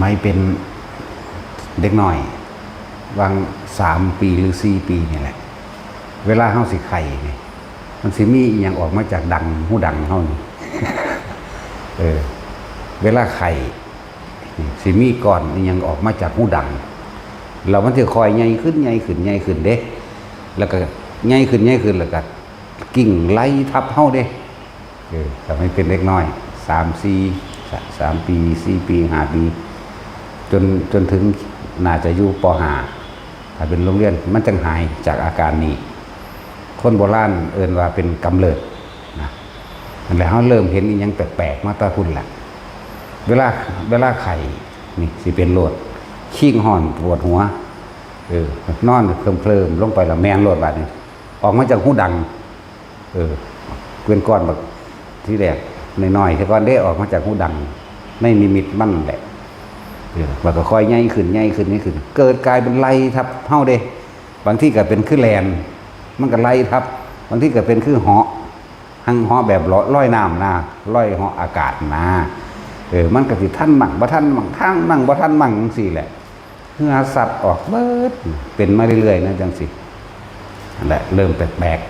มัยเป็นเด็กหน่อย วาง3 ปีหรือ4 ปีนี่แหละเวลาเฮาสิไข่นี่มันสิมีอย่างออกมาจากดังหูดังเฮานี่เวลาไข่สิมีก่อนยังออกมาจากหูดังเรามันจะคอยใหญ่ขึ้นใหญ่ขึ้นใหญ่ขึ้นเด้แล้วก็ใหญ่ขึ้นใหญ่ขึ้นแล้วก็กิ่งไล่ทับเฮาเด้ทำให้เป็นเล็กน้อย3 ปี 4 ปี 5 ปีจนถึงน่าจะอยู่ป .5 ถ้าเป็นโรงเรียนมันจังหายจากอาการนี้คนโบราณเอิ้นว่าเป็นกำเริบนะแล้วเขาเริ่มเห็นอีหยังแปลกๆมาตาพุ่นละเวลาไข่นี่สิเป็นโรดขี้งห่อนปวดหัวนอนเคลิ้มลงไปแล้วแมนโรดบาดนี้ออกมาจากหูดังเกวียนก้อนแบบที่แรกน้อยๆแต่ก้อนได้ออกมาจากหูดังในนิมิตมันแหละแล้วก็ค่อยใหญ่ขึ้นใหญ่ขึ้นนี่ขึ้นเกิดกลายเป็นไล่ทับเฮาเด้บางที่ก็เป็นคือแลนมันก็ไล่ทับบางที่ก็เป็นคือเหาะหังเหาะแบบลอยน้ำนะลอยเหาะอากาศนะมันก็สิท่านมั่งบ่ท่านมั่งทางมั่งบ่ท่านมั่งจังซี่แหละเหือสัตว์ออกเบิดเป็นมาเรื่อยๆนะจังซี่นั่นแหละเริ่มแปลกๆ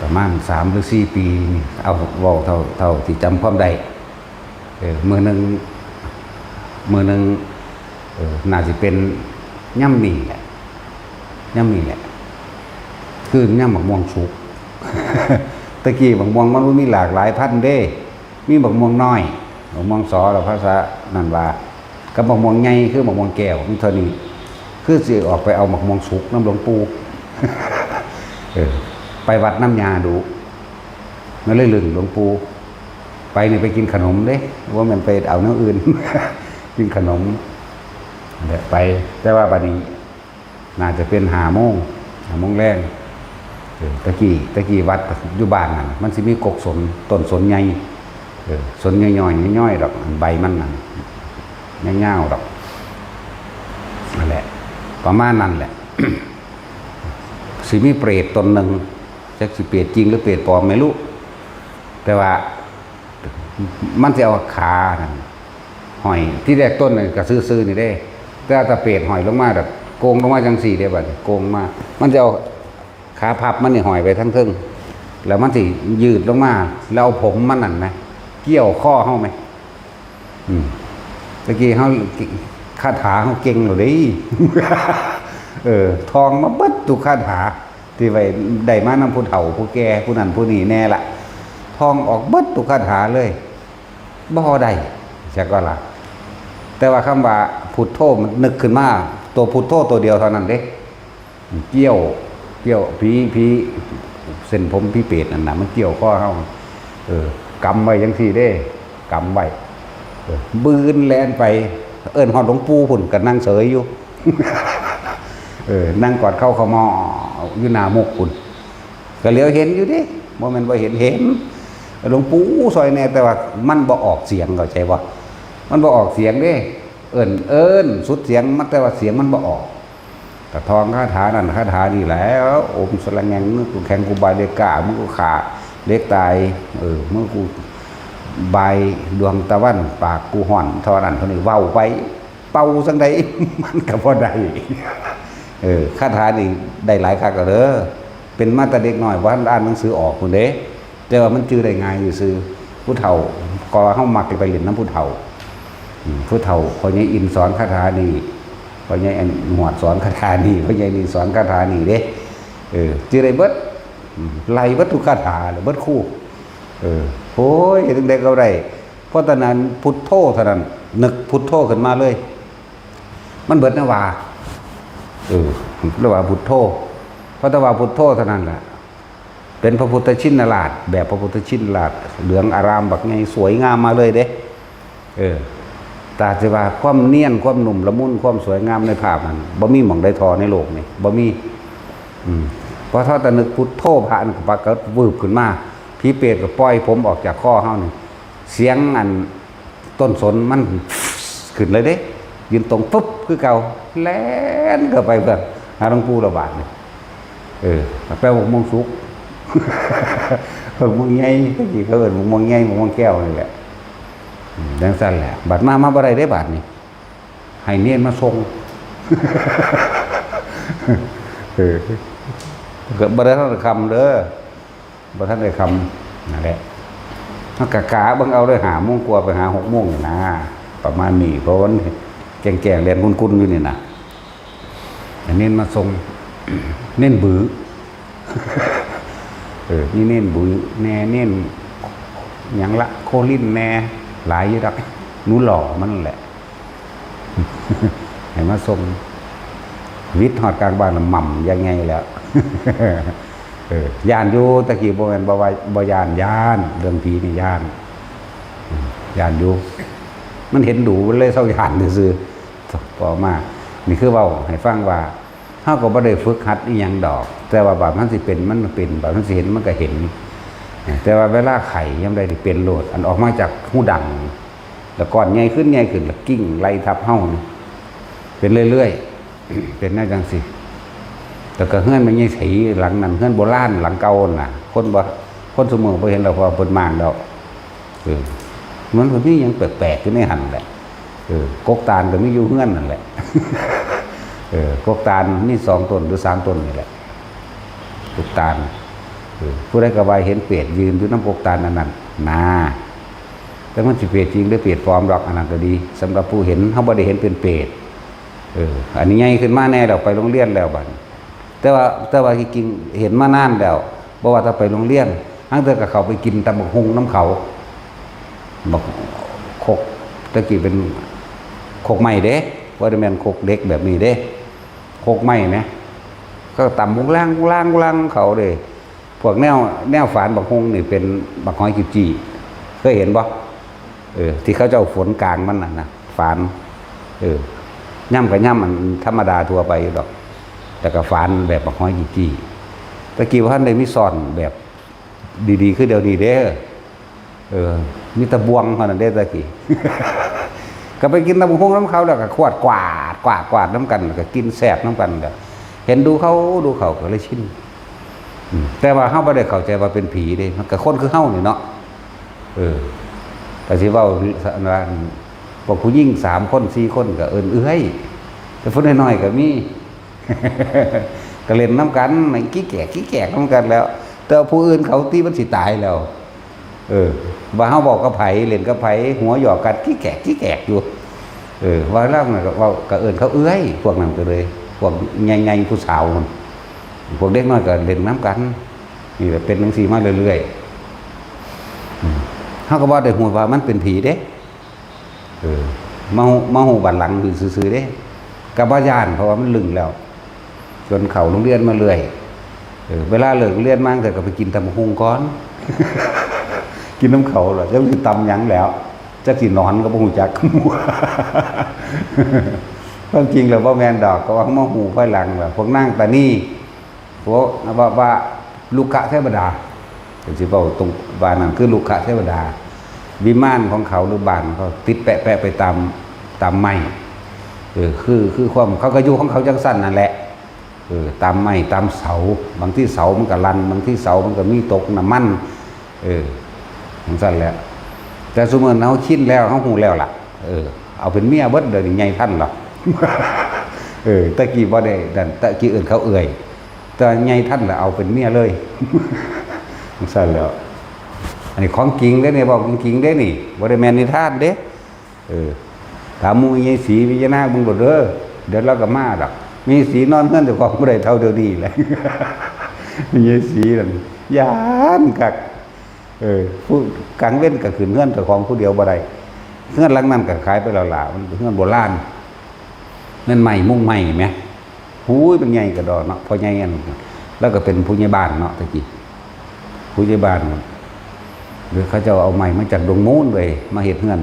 ประมาณ3 หรือ 4 ปีนี่เอาเว้าเท่าที่จำความได้มือหนึ่งน่าจะเป็นย่ำนี่แหละคือย่ำบักม่วงสุก ตะกี้บักม่วงมันมีหลากหลายพันธุ์เด้มีบักม่วงน้อยบักม่วงสอเราภาษานั่นว่ากับบักม่วงใหญ่คือบักม่วงแก้วมีเท่านี้คือสิออกไปเอาบักม่วงสุกน้ำหลวงปู่ ไปวัดน้ำยาดูนั่นเลยลึงหลวงปู่ไปเนี่ยไปกินขนมเด้ว่ามันไปเอาเนื้ออื่น กินขนมเดี๋ยวไปแต่ว่าบัดนี้น่าจะเป็น5 โมงแรงตะกี้วัดอยู่บ้านนั่นมันสิมีกกสนต้นสนใหญ่สนย่อยๆดอกใบมันนั่นเงาๆดอกนั่นแหละประมาณนั้นแหละ สิมีเปรตตนหนึ่งจักสิเปรตจริงหรือเปรตปลอมไม่รู้แต่ว่ามันจะเอาขาหอยที่แรกต้นนี่ก็ซื้อๆนี่ได้แต่ถ้าเปรตหอยลงมาแบบโกงลงมาจังสี่ได้บัดโกงมามันจะเอาขาพับมันนี่หอยไปทั้งทึ่งแล้วมันสิยืดลงมาแล้วเอาผมมันนั่นไหมเกี่ยวข้อเฮาไหมตะกี้เฮาคาถาเฮาเก่งหรือดิทองมาเบิดทุกคาถาที่ไว้ได้มานำผู้เฒ่าผู้แก่ผู้นั้นผู้นี้แน่ละทองออกเบิดทุกคาถาเลยบ่ได้จักว่าล่ะแต่ว่าคำว่าพุทโธมันนึกขึ้นมาตัวพุทโธตัวเดียวเท่านั้นเด้เกี่ยวผีเส้นผมผีเปรตนั่นน่ะมันเกี่ยวข้อเฮากำไว้จังซี่เด้กำไว้บืนแล่นไปเอิ้นฮอดหลวงปู่พุ่นก็นั่งเสยอยู่ นั่งกอดเข้าขมออยู่หน้ามุกพุ่นก็เหลียวเห็นอยู่ดิบ่แม่นบ่เห็นหลวงปู่ซอยแน่แต่ว่ามันบ่ออกเสียงเข้าใจบ่มันบ่ออกเสียงเด้เอิ้นสุดเสียงมันแต่ว่าเสียงมันบ่ออกกระทองคาถานั่นคาถานี่แล้วอมสละแงงมึงกูแข่งกูบายเดกามึงกูขาเล็กตายมึงกูใบดวงตะวันปากกูห่อนเท่านั้นเท่านี้เว้าไปเป่าจังได มันก็บ่ได้คาถานี่ได้หลายคักแล้วเด้อเป็นมาแต่เด็กน้อยว่าอ่านหนังสือออกพุ่นเด้แต่ว่ามันจื้อได้ง่ายอยู่ซื่อผู้เฒ่าก็เฮามักไปเล่นน้ำผู้เฒ่าพ่อใหญ่อินสอนคาถานี่พ่อใหญ่หวดสอนคาถานี่พ่อใหญ่นี่สอนคาถานี่เด้จื้อได้เบิดไล่เบิดทุกคาถาเบิดคู่โอ้ยถึงได้ก็ได้เพราะตอนนั้นพุทโธเท่านั้นนึกพุทโธขึ้นมาเลยมันเบิดนะว่าเรียกว่าพุทโธเพราะแต่ว่าพุทโธเท่านั้นแหละเป็นพระพุทธชินราชแบบพระพุทธชินราชเหลืองอารามแบบไงสวยงามมาเลยเด้ตาจะว่าความเนียนความหนุ่มละมุนความสวยงามในภาพนั้นบ่มีหม่องใดทอในโลกนี่บ่มีเพราะถ้าแต่นึกพุทโธพระนั่นก็ปรากฏวืบขึ้นมาผีเปรตก็ปล่อยผมออกจากข้อเฮานี่เสียงอันต้นสนมันขึ้นเลยเด้ยืนตรงปุ๊บคือเก่าแล่นเข้าไปเพื่อหาหลวงปู่ระบาดนี่แปลว่าม่วงสุก ม่วงใหญ่ก็สิเขาเอิ้นม่วงใหญ่ม่วงแก้วนี่แหละ ดังสั้นแหละบัดมาบ่ได้ได้บาดนี่ให้เนียนมาทรงเกิดบ่ได้ท่านคำเด้อบ่ท่านได้คำนั่นแหละถ้ากะกาเบิ่งเอาเลย5 โมงกว่าไปหา6 โมงนะประมาณนี้เพราะว่าแกงๆเรียนกุนๆอยู่นี่นะอันนี้มาทรงเน้นบื้อนี่เน้นบื้อแน่เน้นอย่างละโคลินแน่หลายอยู่ดักหนูหล่อมันแหละให้มาทรงวิทย์หอดกลางบ้านหม่ำยังไงแล้วย่านอยู่ตะกี้บ่แม่นบ่ย่านเรื่องผีนี่ย่านอยู่มันเห็นดูมันเลยเศร้าย่านซื่อๆพอมานี่คือเว้าให้ฟังว่าเฮาก็บ่ได้ฝึกหัดอีหยังดอกแต่ว่าบาดมันสิเป็นมันเป็นบาดมันสิเห็นมันก็เห็นแต่ว่าเวลาไข่ยามใดที่เป็นโลดอันออกมาจากหูดังแล้วก้อนใหญ่ขึ้นแล้วกิ้งไล่ทับเฮานี่เป็นเรื่อยๆเป็นแนวจังซี่แต่ก็เฮือนมันใหญ่ไสหลังนั้นเฮือนโบราณหลังเก่าน่ะคนซุมื้อบ่เห็นแล้วเพราะเพิ่นมางแล้วมันก็มีหยังแปลกๆอยู่ในหั่นแหละกกตาลก็มีอยู่เฮือนนั่นแหละกกตาลนี่2 ต้นหรือ3 ต้นนี่แหละกกตาลผู้ใดก็ว่าเห็นเปรตยืนอยู่น้ำกกตาลนั่นน่ะแต่มันสิเปรตจริงหรือเปรตปลอมดอกอันนั้นก็ดีสำหรับผู้เห็นเฮาบ่ได้เห็นเป็นเปรตอันนี้ใหญ่ขึ้นมาแน่แล้วไปโรงเรียนแล้วบัดแต่ว่าจริงๆเห็นมานานแล้วบ่ว่าถ้าไปโรงเรียนทั้งเทื่อก็เข้าไปกินตำบักหุ่งน้ำเขาบักคกตะกี้เป็นคกไม้เด้บ่ได้แม่นคกเล็กแบบนี้เด้คกไม้นะก็ตำบุงล่างเขาเด้พวกแนวฝานบักหุ่งนี่เป็นบักหอยกิบจี้เคยเห็นบ่ที่เขาเจ้าฝนกลางมันน่ะฝานย่ำกับย่ำมันธรรมดาทั่วไปดอกแต่ก็ฝานแบบบักหอยจี้ตะกี้ว่าท่านได้มีสอนแบบดีๆคือเดี๋ยวนี้เด้มีตะบวงเท่านั้นเด้ตะกี้ ก็ไปกินตะบวงน้ำเขาแล้วก็ขวดกวาดน้ำกันก็กินแสบน้ำกันเด้อเห็นดูเขาก็เลยชินแต่ว่าเฮาบ่ได้เข้าใจว่าเป็นผีเด้มันก็คนคือเฮานี่เนาะแต่สิเว้าพวกผู้หญิง3 คน 4 คนก็เอื้อยแต่คนน้อยๆก็มี ก็เล่นน้ำกันไม่กี้แก่น้ำกันแล้วแต่ผู้อื่นเขาที่มันสิตายแล้วว่าเฮาบอกกับไผเล่นกับไผหัวหยอกกันกี้แก่อยู่ว่าแล้วน่ะก็เว้าก็เอิ้นเขาเอื้อยพวกนั้นก็เลยพวกใหญ่ๆผู้สาวมันพวกเด็กน้อยก็เล่นน้ำกันนี่แหละเป็นจังซี่มาเรื่อยๆเฮาก็บ่ได้ฮู้ว่ามันเป็นผีเด้มาฮู้บัดหลังซื่อๆเด้ก็บ่ย่านเพราะว่ามันลึงแล้วจนเข้าโรงเรียนมาเรื่อยเวลาเลิกเรียนมาแต่ก็ไปกินตำบักหุ่งก่อน กินน้ำเขาเหรอจังสิตำหยังแล้วจักสินอนก็บ่ฮู้จัก ความจริงแล้วบ่แม่นดอกก็ว่ามาฮู้ภายหลังว่าพวกนางตานี่พวกว่าลูกขะเทวดาสิเว้าตรงว่านั่นคือลูกขะเทวดาวิมานของเขาหรือบ้านเขาติดแปะไปตามไม้คือความเขาก็อยู่ของเขาจังซั่นนั่นแหละตามไม้ตามเสาบางที่เสามันก็ลั่นบางที่เสามันก็มีตกน้ำมันจังซั่นแหละแต่สมมุติเฮาชินแล้วเฮาฮู้แล้วล่ะเอาเป็นเมียเบิดเดี๋ยวนี้ใหญ่ท่านหรอกตะกี้บ่ได้ดันตะกี้อื่นเขาเอื่อยแต่ใหญ่ท่านล่ะเอาเป็นเมียเลยจังซั่นแล้วอันนี้ของจริงเด้นี่บอกจริงๆเด้นี่บ่ได้แม่นนิทานเด้ถามหมู่ยายศรีวิจนาเบิ่งบ่เด้อเดี๋ยวเราก็มาดอกมีสีนอนเฮือนเจ้าของบ่ได้เท่าเดี๋ยวนี้แหละมียายศรีนั่นย้านคักผู้กลางเว้นก็ขึ้นเฮือนเจ้าของผู้เดียวบ่ได้เฮือนหลังนั้นก็ขายไปแล้วล่ะมันเฮือนโบราณนั่นใหม่มุ่งใหม่แหมหูยเป็นใหญ่กระดอกเนาะพอใหญ่อันแล้วก็เป็นผู้ใหญ่บ้านเนาะตะกี้ผู้ใหญ่บ้านหรือเขาจะเอาใหม่มาจากดงมูลเลยมาเฮ็ดเฮือน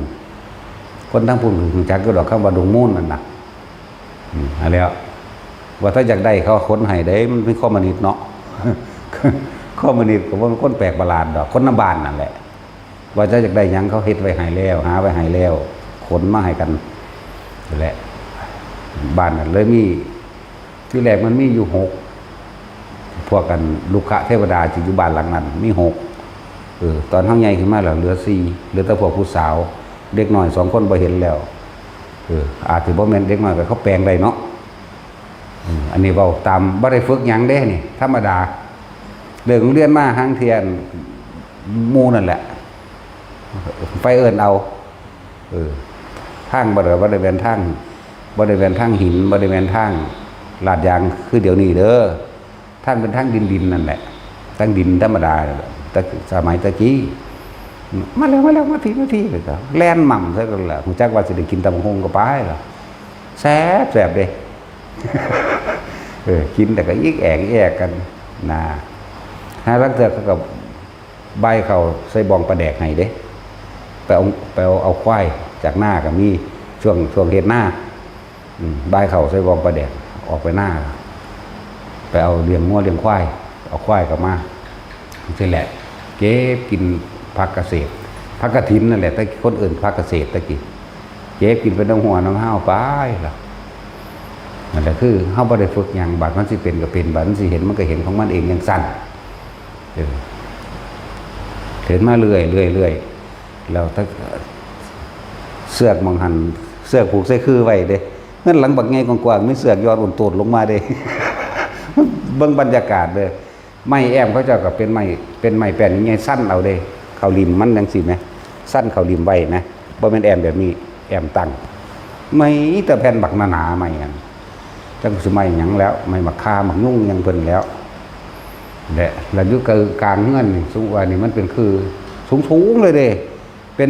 คนทั้งพุ่นรู้จักก็ดอกคำว่าดงมูลนั่นน่ะอะไรแล้วว่าถ้าอยากได้เขาค้นให้ได้มันเป็นข้อมนิดเนาะ ข้อมนิดก็ว่าคนแปลกประหลาดดอกคนน้ำบานนั่นแหละว่าจะอยากได้หยังเขาเฮ็ดไว้ให้แล้วหาไว้ให้แล้วขนมาให้กันนั่นแหละบ้านนั่นเลยมีที่แรกมันมีอยู่6พวกกันลูกขะเทวดาที่อยู่บ้านหลังนั้นมี6ตอนเฮาใหญ่ขึ้นมาแล้วเหลือ4เหลือแต่พวกผู้สาว เด็กน้อย2 คนบ่เห็นแล้วอาจสิบ่แม่นเด็กน้อยก็เขาแปลงได้เนาะอันนี้เว้าตามบ่ได้ฝึกหยังเด้นี่ธรรมดาเลิกโรงเรียนมาหางเทียนหมู่นั่นแหละไปเอิ้นเอาทางบ่ได้แม่นทางบ่ได้แม่นทางหินบ่ได้แม่นทางลาดยางคือเดี๋ยวนี้เด้อทางเป็นทางดินนั่นแหละทางดินธรรมดาแต่สมัยตะกี้มาแล้วมาทีเลยก็แล่นหม่ำซะกันแหละฮู้จักว่าสิได้กินตำบักหุ่งก็ไปล่ะแซ่บเด้ กินแต่ก็อีกแอกกันนะหาลังเทื่อเขาก็ใบเขาใส่บองปลาแดกให้เด้ไปเอาควายจากหน้าก็มีช่วงเฮ็ดหน้าใบเขาใส่บองปลาแดกออกไปหน้าไปเอาเลี้ยงงัวเลี้ยงควายเอาควายกลับมานี่แหละเก็บกินผักเกษตรผักกฐินนั่นแหละแต่คนอื่นผักเกษตรตะกี้เก็บกินไปน้ำหัวน้ำห้าวไปล่ะนั่นแหละคือเฮาบ่ได้ฝึกหยังบาดมันสิเป็นก็เป็นบาดมันสิเห็นมันก็เห็นของมันเองอย่างสั้นเห็นมาเรื่อยแล้วถ้าเสือกมองหันเสือกผูกใส่คือไว้เด้เงินหลังบักไงกว้างๆมีเสือกยอดอุ่นโตดลงมาเด้ เบิ่งบรรยากาศเด้อไม้แอมเขาเจ้าก็เป็นไม้แป้นยังไงสั้นเอาเด้เขาริมมันจังซี่แหมสั้นเขาริมไว้นะบ่แม่นแอมแบบนี้แอมตั้งไม่แต่แผ่นบักหนาๆใหม่กันจังสิไม้หยังแล้วไม้มะค่ามักยุ่งยังเพิ่นแล้วแล้วอยู่กลางเฮือนนี่สูงว่านี่มันเป็นคือสูงเลยเด้เป็น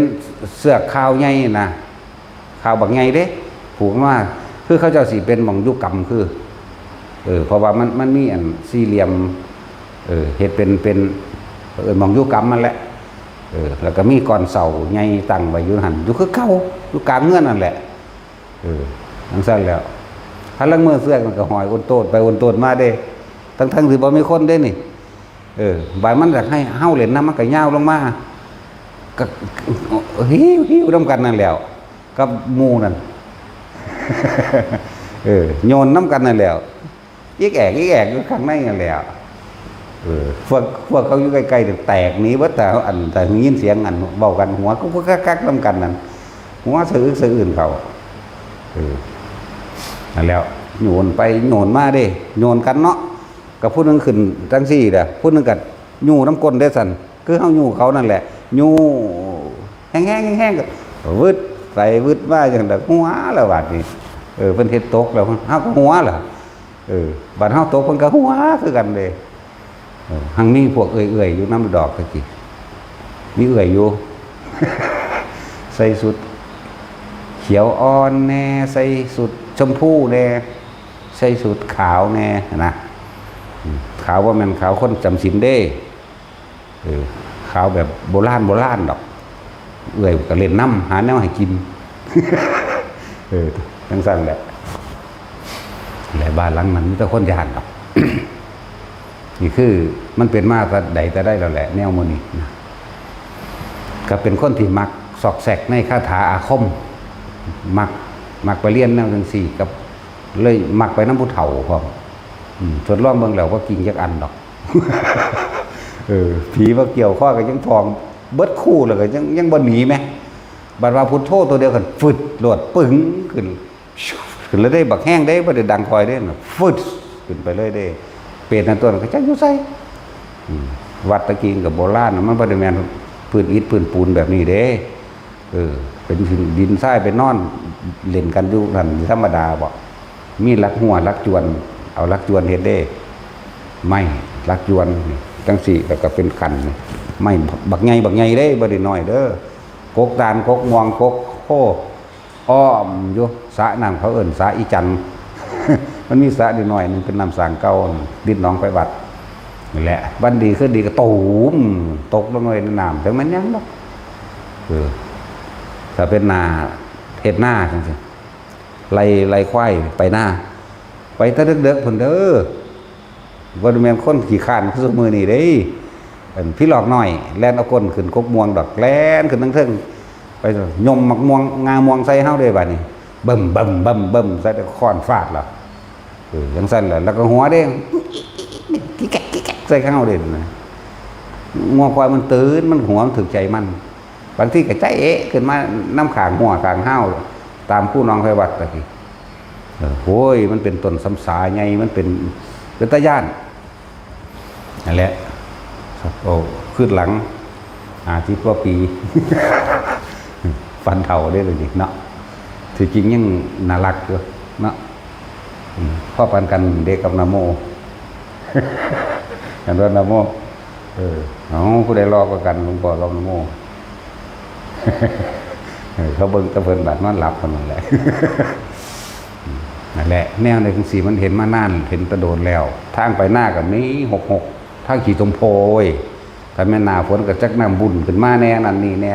เสือกขาวใหญ่นะขาวบักใหญ่เด้ผูกมาคือเขาเจ้าสิเป็นหม่องยุกรรมคือเพราะว่ามันมีอันสี่เหลี่ยมเฮ็ดเป็นหม่องยุกรรมมันแหละแล้วก็มีก้อนเสาใหญ่ตั้งไว้อยู่หั่นอยู่คือเก่าอยู่กลางเฮือนนั่นแหละจังซั่นแล้วถ้าลังมือเสือกมันก็หอยอ้นโตดไปอ้นโตดมาเด้ทั้งที่บ่มีคนเด้นี่บายมันอยากให้เฮาเล่นน้ำมันก็ยาวลงมาก็หิวนำกันนั่นแล้วกับหมู่นั่นโยนน้ำกันนั่นแล้วอีกแอกอยู่ข้างในนั่นแล้วพวกเขาอยู่ใกล้ๆแตกหนีเบิดแต่ยินเสียงอันเว้ากันหัวก็กักๆนำกันนั่นหัวสะอึกสะอื่นเขานั่นแล้วโยนไปโยนมาเด้โยนกันเนาะกับผู้นึงขึ้นจังซี่เด้อผู้นึงก็ยู่น้ำก้นได้สั่นคือเฮายู่เขานั่นแหละยู่แห้งๆก็วึดใส่วึดมาจังได๋หัวแล้วบาดนี้เพิ่นเฮ็ดตกแล้วเฮาก็หัวล่ะบาดเฮาตกเพิ่นก็หัวคือกันเด้หังมีพวกเอื่อยๆอยู่น้ำดอกตะกี้มีเอื่อยอยู่ ใส่สุดเขียวอ่อนแน่ใส่สุดชมพูแน่ใส่สุดขาวแน่นะขาวว่ามันขาวคนจำศีลเด้ขาวแบบโบราณดอกเอื่อยก็เล่นน้ำหาแนวให้กินจังซั่นแหละบ้านหลังนั้นมีแต่คนย่านดอก นี่คือมันเป็นมาแต่ใดแต่ได้แล้วแหละแนวมื้อนี้นะก็เป็นคนที่มักซอกแซกในคาถาอาคมมักไปเรียนแนวจังซี่กับเลยมักไปนำผู้เฒ่าพร้อมทดลองเบิ่งแล้วก็กินจักอันดอก ผีมาเกี่ยวข้อกับยังทองเบิดคู่แล้วก็ยังบ่หนีแมั้ยบัดว่าพุทโธตัวเดียวกันฟึดโลดปึ้งขึ้นแล้วได้บักแห้งได้บ่ได้ดังคอยได้ฟึดขึ้นไปเลยได้เปรตนั่นตัวนั้นก็จักอยู่ไสวัดตะกี้กับโบราณมันบ่ได้แม่นพื้นอิฐพื้นปูนแบบนี้เด้เป็นดินทรายไปนอนเล่นกันอยู่นั่นธรรมดาบ่มีลักหัวลักจวนเอาลักจวนเฮ็ดเด้ไม่ลักจวนจังสี่แล้วก็เป็นขันไม่บักใหญ่เด้บ่ได้น้อยเด้อกกตาลกกม่วงกกโคอ้อมอยู่สระน้ำเขาเอิ้นสระอีจัน มันมีสระนิดหน่อยนึงเป็นน้ำสางเก่าดินหนองไปวัดนี่แหละบัดดีขึ้นดีก็ตูมตกลงในน้ำแต่มันยังดอกถ้าเป็นนาเฮ็ดหน้าจังซี่ไล่ควายไปหน้าไปตะเด็กๆพุ่นเด้อบ่ได้แม่นคนขี้คร้านคือซุมื้อนี้เด้พี่หลอกน้อยแล่นเอาก้นขึ้นกกม่วงดอกแล่นขึ้นทั้งเทิงไปยมมักม่วงงาม่วงใส่เฮาเด้บัดนี้บึ้มใส่แต่ค้อนฟาดล่ะจังซั่นแหละแล้วก็หัวเด้งกิ๊กใส่เฮาเด้นะงัวควายมันตื่นมันหัวมันถึกใจมัน บางที่ก็ใจเอ๊ะขึ้นมาน้ำขางหัวขางห้าวตามผู้น้องไพวัดตะกี้โอ้ยมันเป็นต้นสำสาไงมันเป็นตะย่านนั่นแหละโอ้ขึ้นหลังที่กว่าปี ฟันเท่าได้เลยดิเนาะที่จริงยังน่ารักอยู่เนาะพ่อปันกันเด็กกับนาโม กันว่านาโมเอาผู้ใดรอก็กันหลวงพ่อรอนาโม เขาเบิ่งตะเพิ่นบาดนอนหลับกันนั่นแหละ นั่นแหละแนวในจังซี่มันเห็นมานานเห็นตะโดนแล้วทางไปหน้ากับนี้66ทางขี่ตมโพยถ้าแม่นหน้าฝนก็จักน้ำบุญขึ้นมาแน่นั่นนี่แน่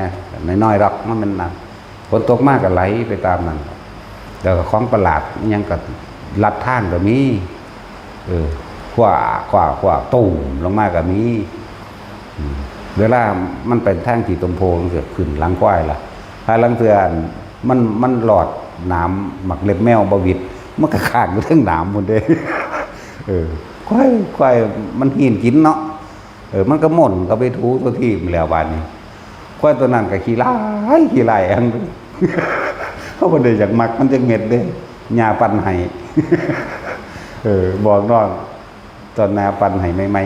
น้อยๆดอกมันเป็นน้ำฝนตกมากก็ไหลไปตามนั้นแล้วก็ของประหลาดยังก็ลัดทางก็มีขวาตุ่มลงมาก็มีเวลามันเป็นทางขี่ตมโพมันเกิดขึ้นหลังควายล่ะถ้าหลังเตือนมันหลอดน้ำหมักเล็บแมวบวิดมันก็ขาดอยู่ทั้งน้ำหมดเลยควายมันหินกินเนาะมันก็หม่นก็ไปถูตัวที่มันแล้วบานนี้ควายตัวนั้นก็ขี้ไล่อันเขาบ่ได้อยากมักมันจะเม็ดเด้หญ้าปั่นให้บอกน้องตอนนาปั่นให้ใหม่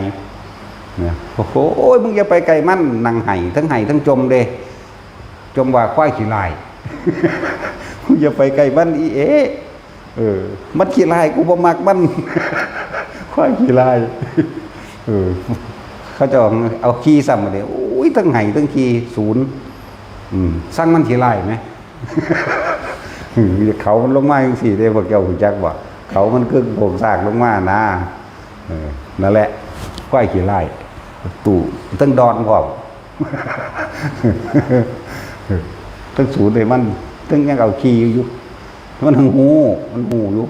ๆเนี่ยโอ้โหมึงอย่าไปไกลมันนั่งไห้ทั้งจมเด้จมว่าควายขี้ไล่มึงอย่าไปไกลมันอีมันขี้ไล่กูบ่มักมันควายขี้ไล่เขาจะเอาขี้ซ้ำมาเลยโอ้ยทั้งไห้ทั้งขี้ศูนย์สร้างมันขี้ไล่ไหม เขามันลงมาอย่างสี่ได้พวกเจ้าหุ่นจักบ่เขามันคือโป่งซากลงมานะนั่นแหละควายขี้ไล่ตู่ตั้งดอนพร้อม ตั้งศูนย์เลยมันตั้งยังเอาขี้อยู่มันหูอยู่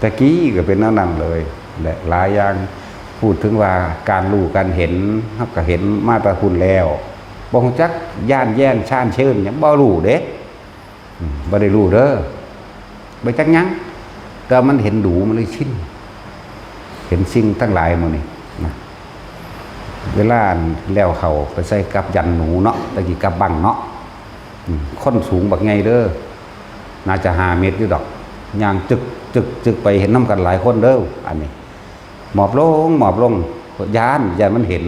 ตะกี้ก็เป็นนั่นเลยและหลายอย่างพูดถึงว่าการรู้การเห็นเขาก็เห็นมาตรคุณแล้วบ่ฮู้จักย่านแย่งชาญเชิญหยังบ่รู้เด้บ่ได้รู้เด้อบ่จักหยังแต่มันเห็นดูมันเลยชินเห็นสิ่งทั้งหลายหมดนี่นะเวลาแล้วเขาไปใส่กับยันหนูเนาะตะกี้กับบังเนาะค้นสูงบักไงเด้อน่าจะ5 เมตรอยู่ดอกย่างจึกไปเห็นน้ำกันหลายคนเด้ออันนี้หมอบลงยานมันเห็น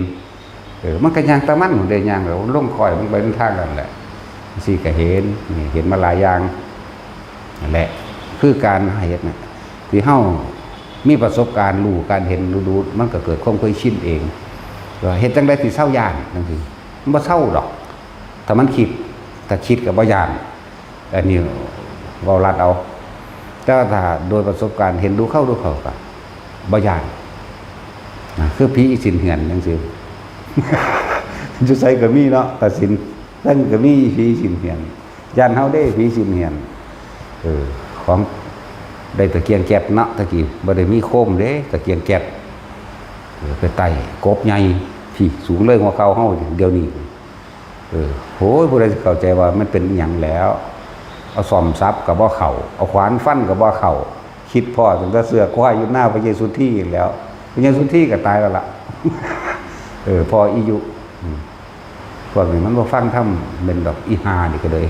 มันก็ย่างตะมันเด้ย่างแล้วลงคอยมันไปทางกันแหละสิก็เห็นมาหลายอย่างนั่นแหละคือการเฮ็ดน่ะที่เฮามีประสบการณ์รู้การเห็นดูมันก็เกิดความเคยชินเองว่าเฮ็ดจังได๋สิเศร้าย่านจังซี่มันบ่เศร้าดอกถ้ามันคิดก็บ่ย่านอันนี้เว้าลัดเอาแต่ถ้าโดยประสบการณ์เห็นดูเข้าก็บ่ย่านนะคือผีสินเหือนจังซี่ จุใส่ก็มีเนาะตัดสินตั้งก็มีผีสินเหือนย่านเฮาได้ผีสินเหือนของได้ตะเกียงแก๊บเนาะตะกี้บ่ได้มีโคมเด้ตะเกียงแก๊บไปไต่กบใหญ่ที่สูงเลยหัวเข่าเฮาเดี๋ยวนี้โหยผู้ใดเข้าใจว่ามันเป็นหยังแล้วเอาซ่อมซับก็บ่เข้าเอาขวานฟันก็บ่เข้าคิดพอตั้งแต่เสือควายอยู่หน้าพระเยซูที่แล้วพระเยซูที่ก็ตายแล้วล่ะ พออียุพวกนี้มันบ่ฟังธรรมเป็นดอกอีหานี่ก็เลย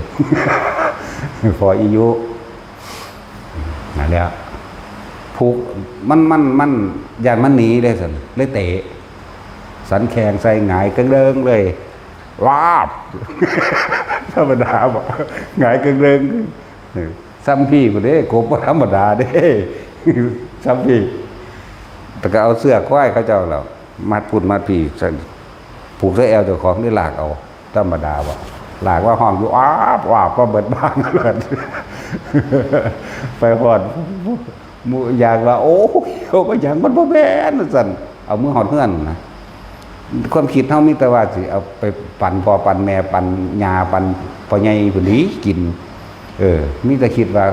พออียุนั่นแหละผูกมันย่านมันหนีได้ซั่นเลยเตะสันแข็งใส่หงายกึ่งเดิงเลยวาบ ธรรมดาบ่หงายกึ่งเดิงซ้ำพี่พุ่นเด้กบบ่ธรรมดาเด้ ซ้ำพี่แต่ก็เอาเสื้อควายเขาเจ้าแล้วมัดพุ่นมัดพี่ผูกใส่แอวเจ้าของได้ลากเอาธรรมดาบ่ลากว่าห้องอยู่วาบก็เบิดบ้านเบิด ไปฮอดมูอยากว่าโอ้ยก็อย่างมันบ่แม่นซั่นเอามือหอดเฮือนนะความคิดเฮามีแต่ว่าสิเอาไปปั่นพ่อปั่นแม่ปั่นย่าปั่นพ่อใหญ่ผู้นี้กินมีแต่คิดว่า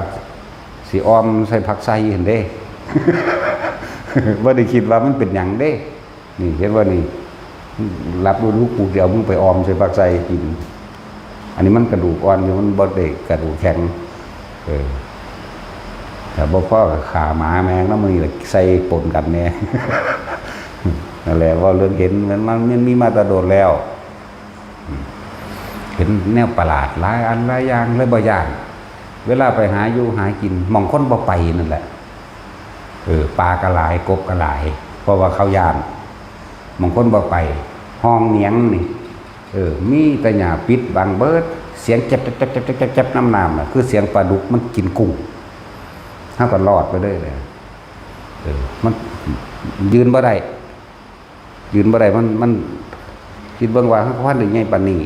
สิออมใส่ผักใส่เห็นเด้ บ่ได้คิดว่ามันเป็นหยังเด้นี่เห็นว่านี่รับรู้ปูเดียวมึงไปออมใส่ผักใส่กินอันนี้มันกระดูกอ่อนอยู่มันบ่ได้กระดูกแข็งแต่บ่พอกับขาหมาแมงแล้วมือใส่ปนกันแน่ นั่นแหละว่าเรื่องเห็นมันมีมาตรโดนแล้ว เป็นแนวประหลาดหลายอันหลายอย่างเลยบ่ย่านเวลาไปหาอยู่หากินมองคนบ่ไปนั่นแหละปลากระหลายกบกระหลายเพราะว่าเขาย่านมองคนบ่ไปห้องเนียงนี่มีแต่หญ้าปิดบางเบิดเสียงเจ็บน้ำน่ะคือเสียงปลาดุกมันกินกุ้งเฮาก็รอดไปเลยมันยืนบ่ได้มันคิดเบิ่งว่าเฮาพันได้ใหญ่ปานนี้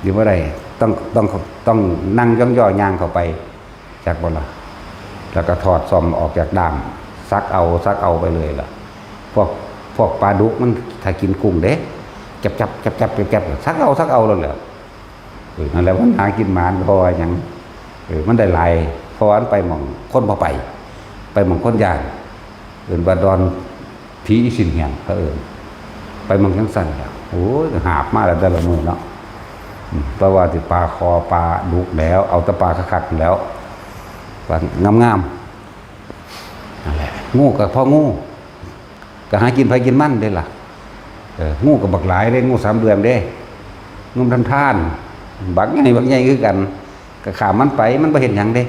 ยืนบ่ได้ต้องนั่งย่องๆย่างเข้าไปจากบ่ล่ะแล้วก็ถอดซ่อมออกจากด้ามซักเอาไปเลยล่ะพวกปลาดุกมันถ้ากินกุ้งเด้จับซักเอาแล้วแหละนั่นแหละมันหากินหมานเพราะว่าหยังมันได้หลายเพราะว่ามันไปหม่องคนบ่ไปหม่องคนย่างว่าดอนผีอีสินเหียงไปหม่องจังซั่นแล้วโอ้ยหาบมาแล้วแต่ละมื้อเนาะเพราะว่าสิปลาคอปลาดุกแล้วเอาแต่ปลาคักๆแล้วปลางามๆนั่นแหละงูก็พองูก็หากินไผกินมันเด้ล่ะงูก็บักหลายเด้งู3 เดือนเด้งูท่านบักใหญ่คือกันก็ข้ามมันไปมันบ่เห็นหยังเด้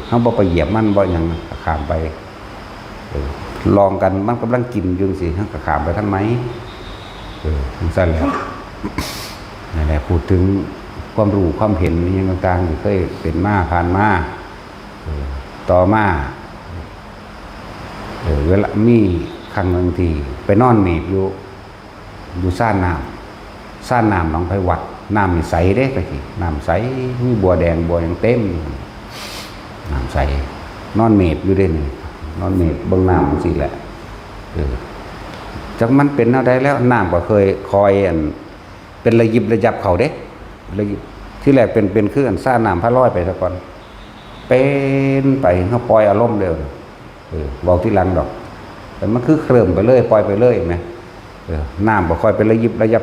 เฮาบ่ไปเหยียบมันบ่หยังก็ข้ามไปลองกันมันกำลังกินอยู่จังซี่เฮาก็ข้ามไปทางไหนจังซั่นแหละนั่นแหละพูดถึงความรู้ความเห็นอหยังต่างๆที่เคยเป็นมาผ่านมาต่อมาเวลามีครั้งนึงที่ไปนอนหนีบอยู่ซ่านน้ำหนองไผวัดน้ำนี่ใสเด้ตะกี้น้ำใสมีบัวแดงบัวยังเต็มน้ำใสนอนเมบอยู่เด้นี่นอนเมบเบิ่งน้ำจังซี่แหละจักมันเป็นแนวใดแล้วน้ำก็เคยคอยเป็นระยิบระยับเขาเด้ระยิบที่แรกเป็นคือซ่านน้ำพระร้อยไปซะก่อนเป็นไปเฮาปล่อยอารมณ์เด้อเว้าที่หลังดอกแต่มันคือเคลิ้มไปเลยปล่อยไปเลยแหมน้ำบ่ค่อยเป็นระยิบระยั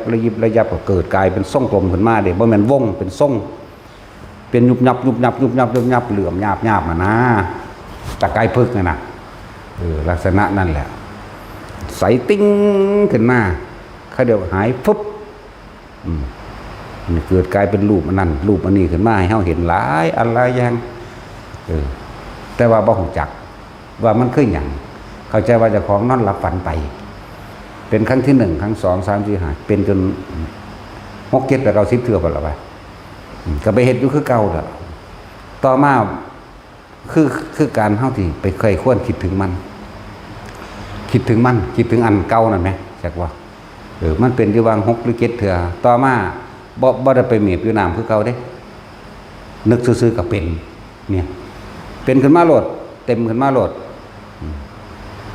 บก็เกิดกลายเป็นทรงกลมขึ้นมาเด้บ่แม่นวงเป็นทรงเป็นยุบยับเหลื่อมหยาบมานะตะไคร้พึกน่ะลักษณะนั่นแหละใสติ้งขึ้นมาเขาเดี๋ยวหายปุ๊บมันเกิดกลายเป็นรูปอันนั้นรูปอันนี้ขึ้นมาให้เฮาเห็นหลายอันหลายอย่างแต่ว่าบ่ฮู้จักว่ามันคือหยังเข้าใจว่าเจ้าของนอนหลับฝันไปเป็นครั้งที่1ครั้ง2 3 4 5เป็นจน6 7 8 9 10เทื่อพุ่นล่ะว่าก็ไปเฮ็ดอยู่คือเก่าล่ะต่อมาคือการเฮาที่ไปเคยควรคิดถึงมันคิดถึงอันเก่านั่นแหมจักว่ามันเป็นอยู่วาง6หรือ7เทื่อต่อมาบ่ได้ไปเมียบอยู่น้ำคือเก่าเด้นึกซื่อๆก็เป็นเนี่ยเป็นขึ้นมาโลดเต็มขึ้นมาโลด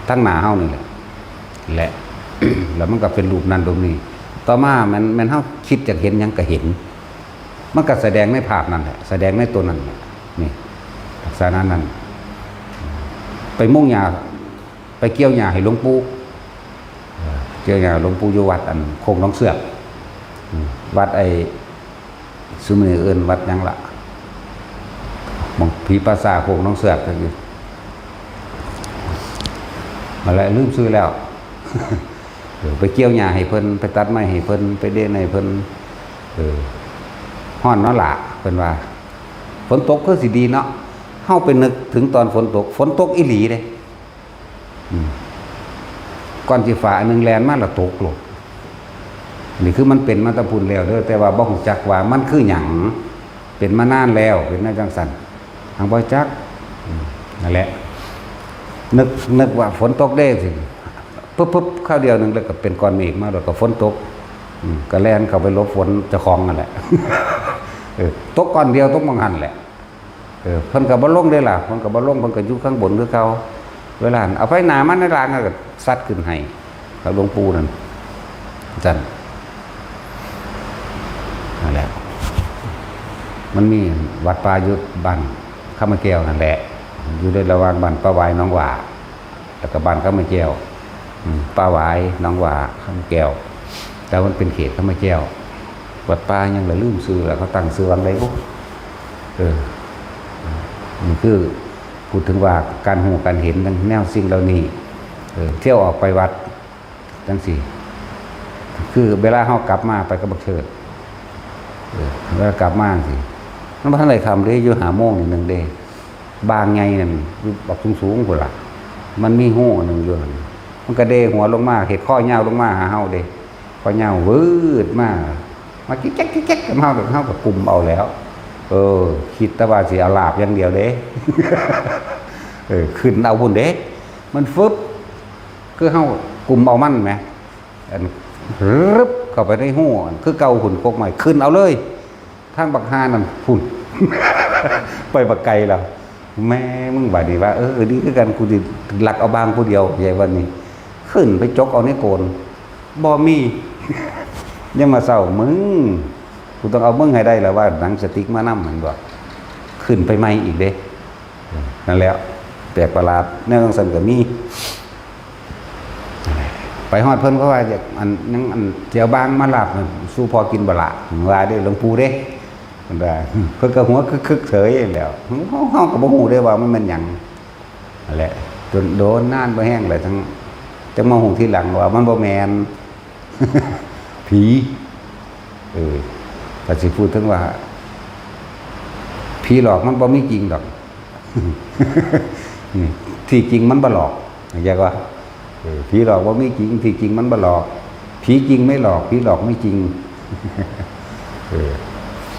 ทั้งหน้าเฮานี่แหละแล้วมันก็เป็นรูปนั้นตรงนี้ต่อมามันเฮาคิดจะเห็นหยังก็เห็นมันก็แสดงในภาพนั่นแหละแสดงในตัวนั้นนี่ลักษณะนั้นไปมุ่งหญ้าไปเกี่ยวหญ้าให้หลวงปู่เกี่ยวหญ้าหลวงปู่อยู่วัดอันโคงน้องเสือกวัดไอ้ซุมื้อนี้เอิ้นวัดหยังล่ะหม่องผีปราสาทโคงน้องเสือกก็อยู่มาแล้วลืมซื้อแล้วไปเกี่ยวหญ้าให้เพิ่นไปตัดไม้ให้เพิ่นไปเด่นให้เพิ่นฮ้อนเนาะล่ะเพิ่นว่าฝนตกคือสิดีเนาะเฮาไปนึกถึงตอนฝนตกอีหลีเด้ก่อนสิฟ้าอันนึงแลนมาแล้วตกลงนี่คือมันเป็นมาแตะพุ่นแล้วเด้อแต่ว่าบ่ฮู้จักว่ามันคือหยังเป็นมานานแล้วเป็นจังซั่นทางบ่จักนั่นแหละนึกว่าฝนตกเด้สิปุ๊บข้าวเดียวนึงแล้วก็เป็นก้อนเมฆมาแล้วก็ฝนตกก็แล่นเข้าไปหลบฝนเจ้าของนั่นแหละตกก้อนเดียวตกบางหันแหละเพิ่นก็บ่ลงได้ล่ะเพิ่นก็บ่ลงเพิ่นก็อยู่ข้างบนคือเก่าเวลาเอาไฟหน้ามันในรางก็ซัดขึ้นให้กับหลวงปู่นั่นจันนั่นแหละมันมีวัดป่าอยู่บ้านข้ามะแก้วนั่นแหละอยู่ในระหว่างบ้านป้าหวายน้องหว่าแล้วก็บ้านข้ามะแก้วป้าหวายน้องหว่าข้ามะแก้วแต่มันเป็นเขตข้ามะแก้ววัดป่ายังละลืมซื้อแล้วเขาตั้งซื้อวังไดบ่นี่คือพูดถึงว่าการหูการเห็นแนวสิ่งเหล่านี้เที่ยวออกไปวัดจังซี่คือเวลาเฮากลับมาไปกับบักเชิด แล้วกลับมาสิมันบ่ทันได้คำเด้อยู่หาโมงนี่นึงเด้บางไงนั่นอยู่บักสูงๆพุ่นล่ะมันมีหูนึงอยู่หั่นมันก็เด้หัวลงมาเฮ็ดข้อยาวลงมาหาเฮาเด้ข้อยาววืดมากิ๊กแก๊กๆกับเฮาก็กลุ่มเอาแล้วคิดแต่ว่าสิเอาลาบอย่างเดียวเด้ ขึ้นเอาพุ่นเด้มันฟึบคือเฮากลุ่มเอามันแหมอันรึบเข้าไปในหูคือเกาหุ่นกกใหม่ขึ้นเอาเลยทางบักฮานั่นพุ่น ไปบักไกลแล้วแม่มึงบาดนี้ว่าดีคือกันกูสิหลักเอาบางผู้เดียวใหญ่วันนี้ขึ้นไปจกเอาในโกนบ่มี ยังมาเศร้ามึงกูต้องเอามึงให้ได้แล้วว่าหนังสติ๊กมานำมันบ่ขึ้นไปใหม่อีกเด้นั่นแล้วแปลกประหลาดแนวจังซั่นก็มีไปฮอดเพิ่นก็ว่ายังเจียวบางมาลาบสู้พอกินบ่ละว่าเด้หลวงปู่เด้เพิ่นก็หัวคึกๆเฉยแล้วเฮาก็บ่ฮู้ได้ว่ามันเป็นหยังนั่นแหละจนโดนนานบ่แห้งเลยทั้งจังมาฮู้ทีหลังว่ามันบ่แม่น ผีก็สิพูดถึงว่าผีหลอกมันบ่มีจริงดอก ที่จริงมันบ่หลอกเข้าใจว่าผีหลอกบ่มีจริงที่จริงมันบ่หลอกผีจริงไม่หลอกผีหลอกไม่จริง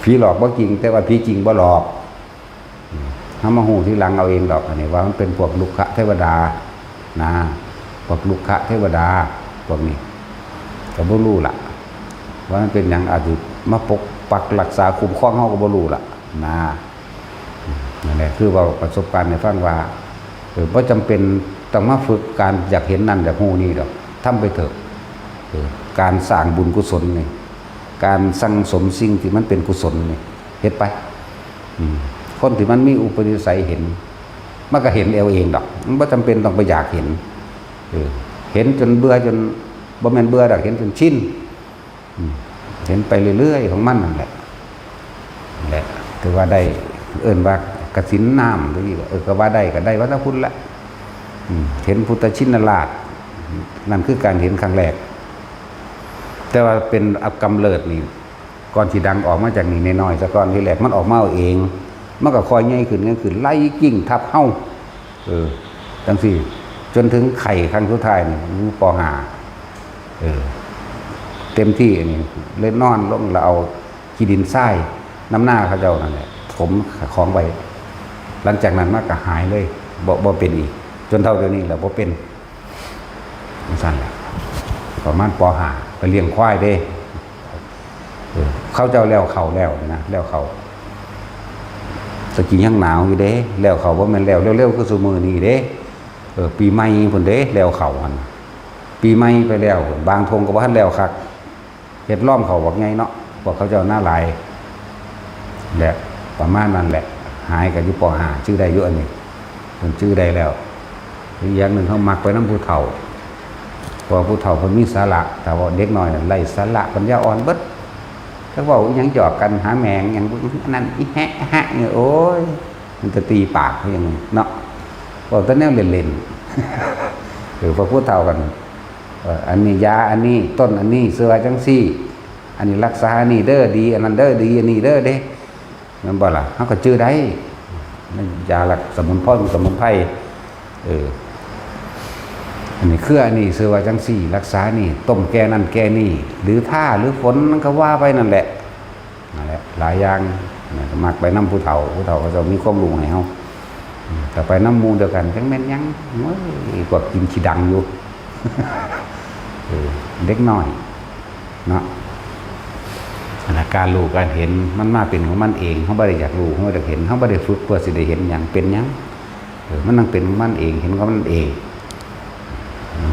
ผีหลอกบ่จริงแต่ว่าผีจริงบ่หลอกถ้ามาหูที่หลังเอาเองดอกอันนี้ว่ามันเป็นพวกลุกขะเทวดานะพวกลุกขะเทวดาพวกนี้ก็บ่รู้ล่ะว่ามันเป็นหยังอาจจะมาปกปักรักษาคุ้มครองเฮาก็บ่รู้ล่ะนะนั่นแหละคือว่าประสบการณ์ให้ฟังว่าบ่จำเป็นต้องมาฝึกการอยากเห็นนั่นอยากฮู้นี่ดอกทำไปเถอะการสร้างบุญกุศลนี่การสั่งสมสิ่งที่มันเป็นกุศลนี่เฮ็ดไปคนที่มันมีอุปนิสัยเห็นมันก็เห็นเอาเองดอกมันบ่จำเป็นต้องไปอยากเห็นเห็นจนเบื่อจนบ่แม่นเบื่อดอกเห็นจนชินเห็นไปเรื่อยๆของมันนั่นแหละถือว่าได้เอิ้นว่ากฐินน้ำหรือก็ว่าได้ก็ได้วัดพระพุทธละเห็นพุทธชินราชนั่นคือการเห็นครั้งแรกแต่ว่าเป็นอับกำเริดนี่ก่อนที่ดังออกมาจากนี่น้อยๆซะก่อนที่แรกมันออกมาเองมันก็ค่อยใหญ่ขึ้นไล่กิ่งทับเฮ้าจังซี่จนถึงไข่ครั้งสุดท้ายนี่ป.5เต็มที่นี่เล่นนอนลงแล้วเอาขี้ดินทรายน้ำหน้าเขาเจ้านั่นแหละถมของไว้หลังจากนั้นมันก็หายเลยบ่เป็นอีกจนเท่าเดี๋ยวนี้แล้วบ่เป็นสั่นแหละประมาณป.5ไปเลี้ยงควายเด้เขาเจ้าแล้วเขาแล้วนะแล้วเขาตะกี้ยังหนาวอยู่เด้แล้วเขาบ่แม่นแล้วเร็วๆคือซุมื้อนี้เด้ปีใหม่พุ่นเด้แล้วเขาหั่นปีใหม่ไปแล้วบางทงก็บ่ทันแล้วคักเฮ็ดล้อมเขาบักใหญ่เนาะพวกเขาเจ้าหน้าหลายแหละประมาณนั้นแหละหายกันอยู่ป.5ชื่อได้อยู่อันนี้เพิ่นชื่อได้แล้วอีกอย่างนึงเฮามักไปนำผู้เฒ่าเพราะผู้เฒ่าเพิ่นมีสาระแต่ว่าเด็กน้อยนั่นไร้สาระปัญญาอ่อนเบิดถ้าเว้าอีหยังหยอกกันหาแมงหยังนั่นอีแฮะฮะเนี่ยโอ้ยมันจะตีปากเฮาอย่างนี้เนาะเว้าแต่แนวเล่นๆพอผู้เฒ่ากันอันนี้ยาอันนี้ต้นอันนี้เสื้อจังซี่อันนี้รักษาอันนี้เด้อดีอันนั้นเด้อดีอันนี้เด้อเด้นั่นบ่ล่ะเฮาก็ชื่อได้นั่นยาหลักสมุนไพรอันนี้คืออันนี้เสื้อจังซี่รักษานี่ต้มแก้นั่นแก้นี่หรือท่าหรือฝนมันก็ว่าไปนั่นแหละหลายอย่างมักไปนำผู้เฒ่าก็จะมีความรู้ให้เฮาแต่ไปน้ำมูเดียวกันจังแม่นยังกว่ากินขี้ดังอยู่ เด็กน้อยเนาะการรู้การเห็นมันมาเป็นของมันเองเขาไม่ได้อยากรู้เขาไม่ได้เห็นเขาไม่ได้ฝึกเพื่อสิได้เห็นอย่างเป็นยังมันนั่งเป็นของมันเองเห็นของมันเอง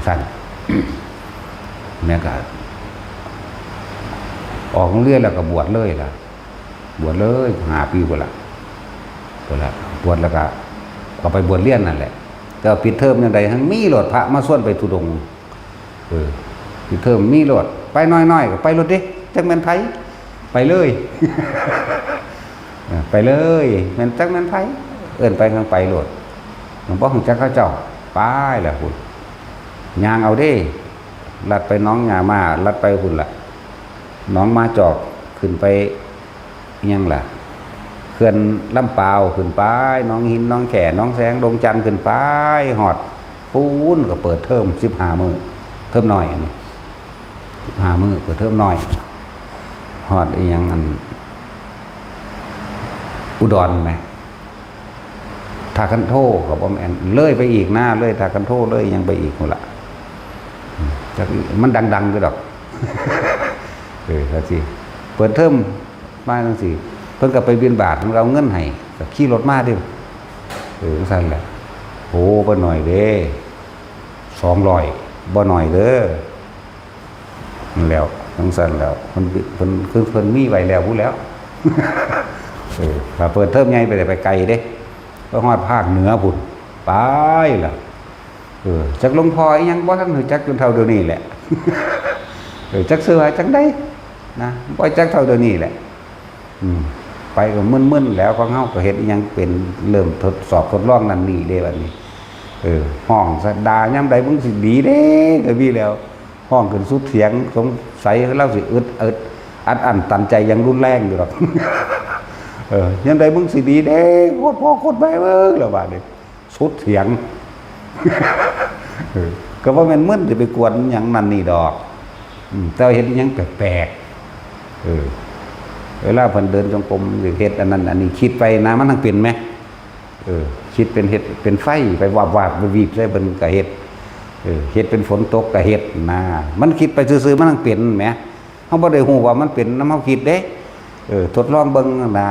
สั้น แม่ก็ออกโรงเรียนแล้วก็บวชเลยล่ะบวชเลย5 ปีพุ่นละบวชแล้วก็ไปบวชเรียนนั่นแหละแต่ปิดเทอมยังไงทั้งมีรถพระมาส่วนไปธุดงค์ปิดเทอมมีรถไปน้อยๆก็ไปรถดิจักแม่นไผไปเลย ไปเลยแม่นจักแม่นไผเอิ้นไปทางไปรถหลวงพ่อของจักเขาเจ้าไปล่ะพุ่นย่างเอาเด้ลัดไปน้องหญ้ามาลัดไปพุ่นล่ะน้องมาจอกขึ้นไป ยังล่ะเขื่อนลำปาวขึ้นไปน้องหินน้องแก่น้องแสงดงจันทร์ขึ้นไปหอดปูนก็เปิดเทอม15 มื้อเทอมน้อยอันนี้15 มื้อเปิดเทอมน้อยหอดอีหยังอันอุดรไหมทาคันโทกับบ่แม่นเลยไปอีกหน้าเลยทาคันโทเลยยังไปอีกนู่นล่ะจากมันดังๆอยู่ดอกสิเปิดเทอมมาจังซี่เพิ่นก็ไปบิณฑบาตมันเอาเงินให้ก็ขี่รถมาดิซั่นแหละโหบ่หน่อยเด้200บ่หน่อยเด้อนั่นแล้วจังซั่นแล้วเพิ่นมีไว้แล้วพู้แล้วถ้าเปิดเทอมใหญ่ไปไกลเด้ไปฮอดภาคเหนือพุ่นไปล่ะจักหลวงพ่ออีหยังบ่ทันรู้จักจนเท่าเดี๋ยวนี้แหละจักซื้อว่าจังได๋นะบ่จักเท่าเดี๋ยวนี้แหละไปก็มึนๆแล้วของเฮาก็เฮ็ดอีหยังเป็นเริ่มทดสอบทดลองนั่นนี่เด้บัดนี้ห้องสะดายามใดมึงสิดีเด้ก็มีแล้วห้องขึ้นสุดเสียงสงสัยเราสิอึดอัดตันใจยังรุนแรงอยู่หรอกยามใดมึงสิดีเด้โคตรพ่อโคตรแม่เบิ่งแล้วบาดนี้สุดเสียงก็บ่แม่นมึนสิไปกวนหยังนั่นนี่ดอกแต่เฮ็ดอีหยังแปลกเวลาเพิ่นเดินจงกรมหรือเฮ็ดอันนั้นอันนี้คิดไปนะมันทั้งเป็นไหมคิดเป็นเฮ็ดเป็นไฟไปวาบๆวีบๆใส่เพิ่นก็เฮ็ดเฮ็ดเป็นฝนตกก็เฮ็ดนะมันคิดไปซื่อๆมันทั้งเป็นแหมเฮาบ่ได้ฮู้ว่ามันเป็นนำเฮาคิดเด้ทดลองเบิ่งนะ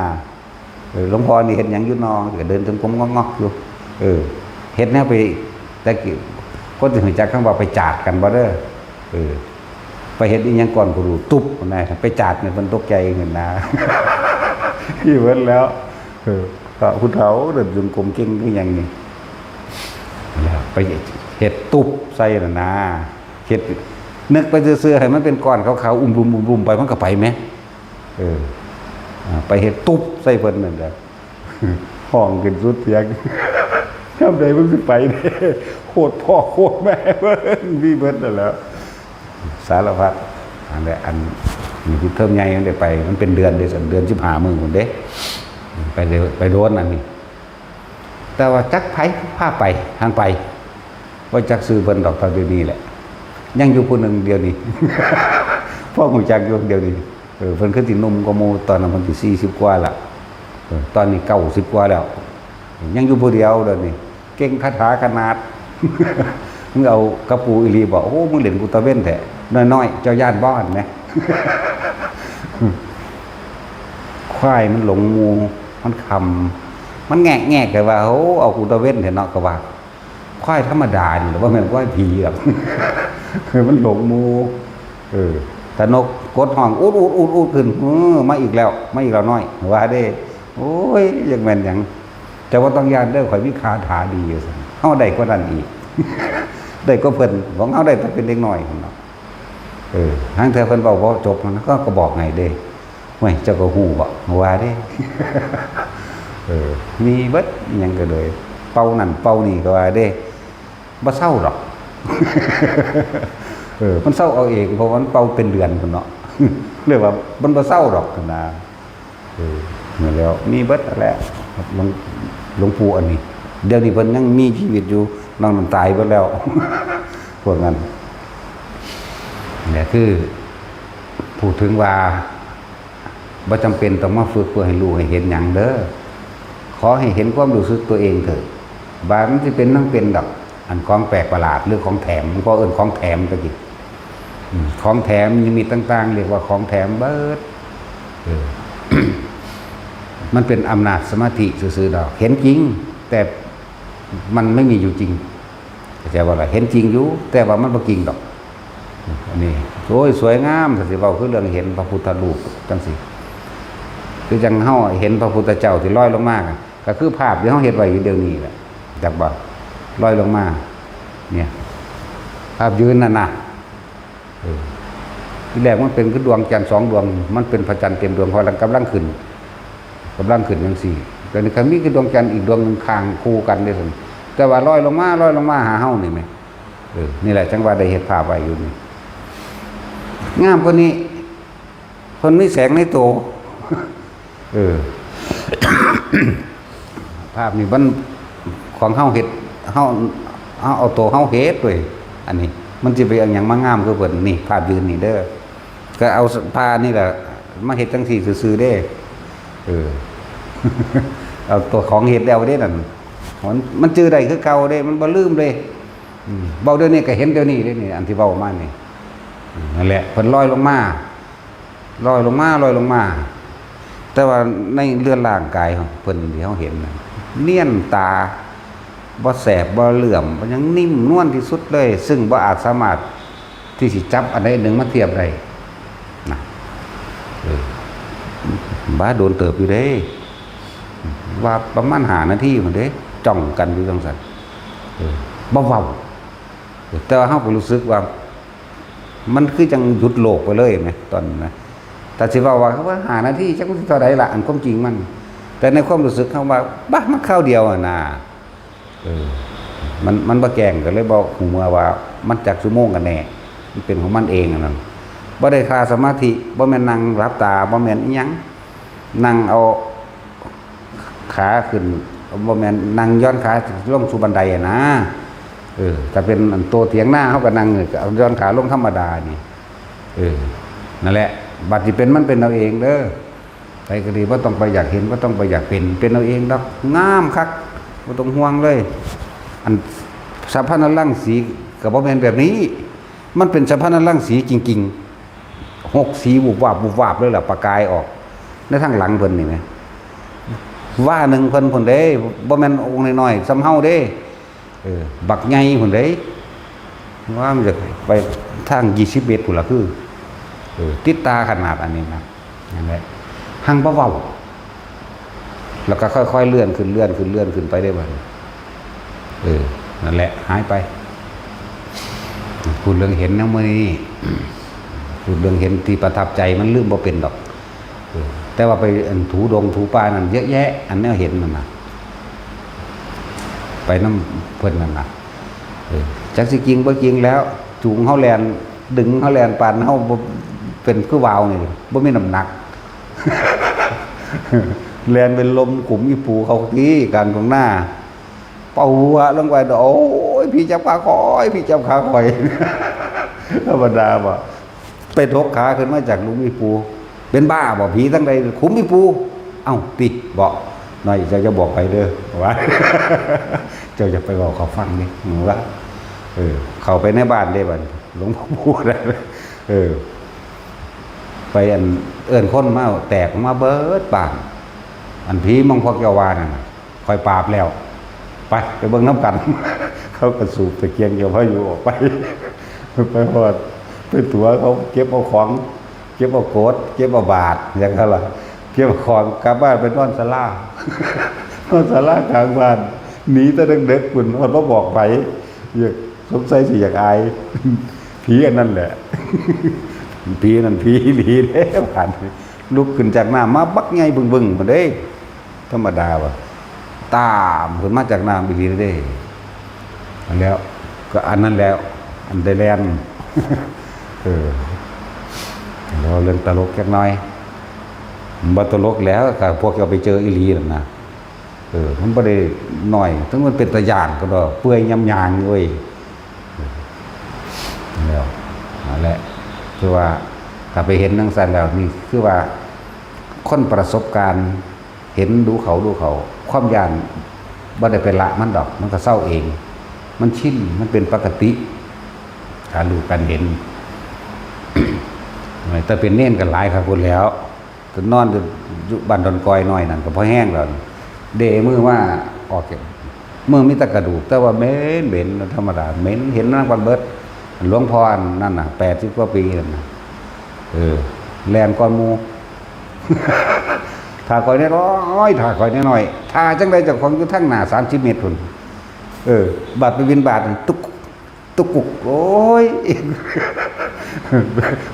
หลวงพ่อนี่เฮ็ดหยังอยู่นอก็เดินจงกรมงอกๆอยู่เฮ็ดแนวไปแต่กี้คนสิรู้จักคำว่าไปจาดกันบ่เด้อไปเฮ็ดอีหยังก่อนก็รู้ตุ๊บนะไปจาดเนี่ยเพิ่นตกใจขึ้นนะที่เพิ่นแล้วก็ผู้เฒ่าเดินจงกรมเก่งคือหยังนี่แล้วไปเฮ็ดตุ๊บใส่น่ะนะเฮ็ดนึกไปซื่อๆให้มันเป็นก้อนขาวๆอุ้มๆๆไปมันก็ไปแหมไปเฮ็ดตุ๊บใส่เพิ่นนั่นแหละห้องขึ้นสุดเสียงยามใดมึงสิไปเด้โคตรพ่อโคตรแม่เบิ่นมีเบิดนั่นแหล้วสารพัดอันนี้ที่เทอมใหญ่มันได้ไปมันเป็นเดือนเดือน15 มื้อพุ่นเด้ไปโดนอันนี้แต่ว่าจักไผพาไปทางไปว่าจักซื้อเพิ่นดอกเท่าเดี๋ยวนี้แหละยังอยู่ผู้นึงเดียวนี้พ่อฮู้จักอยู่เดียวนี้เพิ่นคือสิหนุ่มกว่าหมู่ตอนนั้นเพิ่นสิ40กว่าละตอนนี้90กว่าแล้วยังอยู่ผู้เดียวเดี๋ยวนี้เก่งคาถาขนาดมึงเอากระปูอีหลีบอกโอ้มึงเล่นกูตะเว้นแท้น้อยๆเจ้าย่านบ้านแหมควายมันหลงงูมันคำมันแงกๆก็ว่าโอ้เอากูตะเว้นแท้เนาะก็ว่าควายธรรมดานี่หรือว่าแม่นควายผีหรอกมันหลงงูแต่นกกดห้องอูดขึ้นมาอีกแล้วน้อยว่าเด้โอ้ยยังแม่นหยังแต่ว่าต้องย่านเด้อข่อยมีคาถาดีอยู่ซั่นเฮาได้กว่านั้นอีกได้ก็เพิ่นของเฮาได้แต่เป็นเด็กน้อยพุ่นเนาะทางเธอเพิ่นเว้าบ่จบมันก็บอกไงเด้โอ้ยเจ้าก็ฮู้บ่ว่าเด้มีเบิดอิหยังก็เลยเป่านั่นเป่านี่ก็ว่าเด้บ่เศร้าหรอกมันเศร้าเอาเองเพราะมันเป่าเป็นเดือนพุ่นเนาะเรียกว่ามันบ่เศร้าหรอกนะนั่นแล้วมีเบิดแล้วหลวงปู่อันนี้เดี๋ยวนี้เพิ่นยังมีชีวิตอยู่น้องมันตายไปแล้วพวกนั้นเนี่ยคือพูดถึงว่าบ่จำเป็นต้องมาฝึกเพื่อให้รู้ให้เห็นหยังเด้อขอให้เห็นความรู้สึกตัวเองเถิดบาดมันสิเป็นทั้งเป็นดอกอันของแปลกประหลาดหรือของแถมก็เอิ้นของแถมตะกี้ของแถมยังมีต่างๆเรียกว่าของแถมเบิดมันเป็นอำนาจสมาธิซื่อๆดอกเห็นจริงแต่มันไม่มีอยู่จริงแต่ว่าเห็นจริงอยู่แต่ว่ามันบ่จริงดอกอันนี้โอ้ยสวยงามสิเว้าคือเรื่องเห็นพระพุทธรูปจังซี่คือจังเฮาเห็นพระพุทธเจ้าที่ลอยลงมาก็คือภาพที่เฮาเฮ็ดไว้อยู่เดี๋ยวนี้แหละจักบ่ลอยลงมาเนี่ยภาพยืนนั่นน่ะที่แรกมันเป็นคือดวงจันทร์2 ดวงมันเป็นพระจันทร์เต็มดวงพอกำลังขึ้นจังซี่แต่นี่ก็มีคือดวงจันทร์อีกดวงนึงข้างคู่กันเด้ซั่นแต่ว่าลอยลงมาหาเฮานี่แหมนี่แหละจังว่าได้เฮ็ดภาพไว้อยู่นี่งามกว่านี้เพิ่นมีแสงในโต เออ ภาพนี้มันของเฮาเฮ็ดเฮาเอาตัวเฮาเฮ็ดด้วยอันนี้ มันสิไปเอาหยังมางามคือเพิ่นนี่ภาพยืนนี่เด้อก็เอาผ้านี่แหละมาเฮ็ดจังซี่ซื่อๆเด้เออ เอาตัวของเฮ็ดแล้วเด้นั่นมันจื้อได้คือเก่าเด้มันบ่ลืมเลยเว้าเดี๋ยวนี้ก็เห็นเดี๋ยวนี้เด้นี่อันที่เว้ามานี่นั่นแหละเพิ่นลอยลงมาแต่ว่าในเรือนร่างกายของเพิ่นที่เฮาเห็นเนียนตาบ่แสบบ่เหลื่อมมันยังนิ่มนวลที่สุดเลยซึ่งบ่อาจสามารถที่สิจับอันใดหนึ่งมาเทียบได้นะบ้าโดนเติบอยู่เด้ว่าประมาณ5 นาทีพุ่นเด้จ้องกันอยู่จังซั่นบ่เว้าแต่ว่าเฮาก็รู้สึกว่ามันคือจังหยุดโลกไปเลยแหมตอนนั้นนะแต่สิว่า5 นาทีจักมันสิเท่าใดล่ะอันความจริงมันแต่ในความรู้สึกเฮาว่าบ้ามันคราวเดียวอ่ะนะมันบ่แกล้งก็เลยบ่ฮู้ว่ามันจักชั่วโมงกันแน่มันเป็นของมันเองนั่นบ่ได้ค่าสมาธิบ่แม่นนั่งหลับตาบ่แม่นอีหยังนั่งเอาขาขึ้นบ่แม่นนั่งย้อนขาลงสู่บันไดอ่ะนะถ้าเป็นอันโตเถียงหน้าเฮาก็นั่งเอาย้อนขาลงธรรมดานี่นั่นแหละบัดสิเป็นมันเป็นเอาเองเด้อไปก็ดีบ่ต้องไปอยากเห็นบ่ต้องไปอยากเป็นเอาเองดอกงามคักบ่ต้องห่วงเลยอันสัพพะนรังสีก็บ่แม่นแบบนี้มันเป็นสัพพะนรังสีจริงๆ6 สีวูบวาบเลยล่ะประกายออกในทางหลังเพิ่นนี่แหมว่าหนึ่งเพิ่นพุ่นเด้บ่แม่นองค์น้อยๆซ้ำเฮาเด้บักใหญ่พุ่นเด้ว่ามันจะไปทาง20 เมตรพุ่นล่ะคือติดตาขนาดอันนี้นะนั่นแหละหังบ่เว้าแล้วก็ค่อยๆเลื่อนขึ้นไปได้บัดนั่นแหละหายไปพูดเรื่องเห็นนะมื้อนี้พูดเรื่องเห็นที่ประทับใจมันลืมบ่เป็นดอกแต่ว่าไปถูดงถูป่านั่นเยอะแยะอันนี้เห็นนั่นน่ะไปน้ำเพิ่นนั่นน่ะจักสิจริงบ่จริงแล้วจูงเฮาแล่นดึงเฮาแล่นปานเฮาบ่เป็นคือวาวนี่บ่มีน้ำหนัก แล่นเป็นลมกลุ่มอีปูเขาที่กลางตรงหน้าเป่าหัวลงไปโอ้ยพี่จับขาคอย ธรรมดาบ่ไปทกขาขึ้นมาจากลุมอีปูเป็นบ้าบ่ผีทั้งใดขุมอีปูเอ้าติบ่หน่อยจะบอกไปเด้อว่า เจ้าจะไปบอกเขาฟังดิว่าเข้าไปในบ้านได้บัดหลวงพ่อพูดได้ไปเอิ้นคนมาแตกมาเบิดบ้านอันผีมังพวกเจ้าวานั่นคอยปราบแล้วไปเบิ่งน้ำกัน เขากระสูบตะเกียงเกี่ยวพายุออกไปพอดไปตัวเขาเก็บเอาของเก็บเอาโกดเก็บเอาบาทอย่างนั้นล่ะเก็บของกลับบ้านไปนอนศาลานอนศาลากลางบ้านหนีแต่เด็กๆปุ่นอดบ่บอกไปอยากสงสัยสิอยากอายผีอันนั้นแหละ ผีนั่นผีหลีแล้วผ่านลุกขึ้นจากน้ำมาบักไงบึ้งมาเด้ธรรมดาว่ะตามขึ้นมาจากน้ำอีหลีเด้แล้วก็อันนั้นแล้วอันได้แลนเราเรื่องตลกแค่น้อยบ่ตลกแล้วก็พวกเราไปเจออีหลีนั่นนะมันบ่ได้น้อยถึงมันเป็นตะย่านก็ดอกเปื่อยยำยางเว้ยแล้วนั่นแหละคือว่าถ้าไปเห็นจังซั่นแล้วนี่คือว่าคนประสบการณ์เห็นดูเขาความย่านบ่ได้ไปละมันดอกมันก็เศร้าเองมันชินมันเป็นปกติการรู้การเห็น แต่เป็นเน้นกันหลายครับคุณแล้วก็นอนอยู่บ้านดอนกอยน้อยนั่นก็พอแห้งแล้วเดมือว่าออกมือมีแต่กระดูกแต่ว่าเหม็นธรรมดาเหม็นเห็นนั่งวันเบิดหลวงพ่อนั่นน่ะ80 กว่าปีนั่นน่ะแลนก้อนหมู ถ้าคอยน้อยถ้าคอยน้อยถ้าจังไดเจ้าของอยู่ทั้งหน้า30 เมตรพุ่นบาดไปวินบาดตุกุกโอ้ย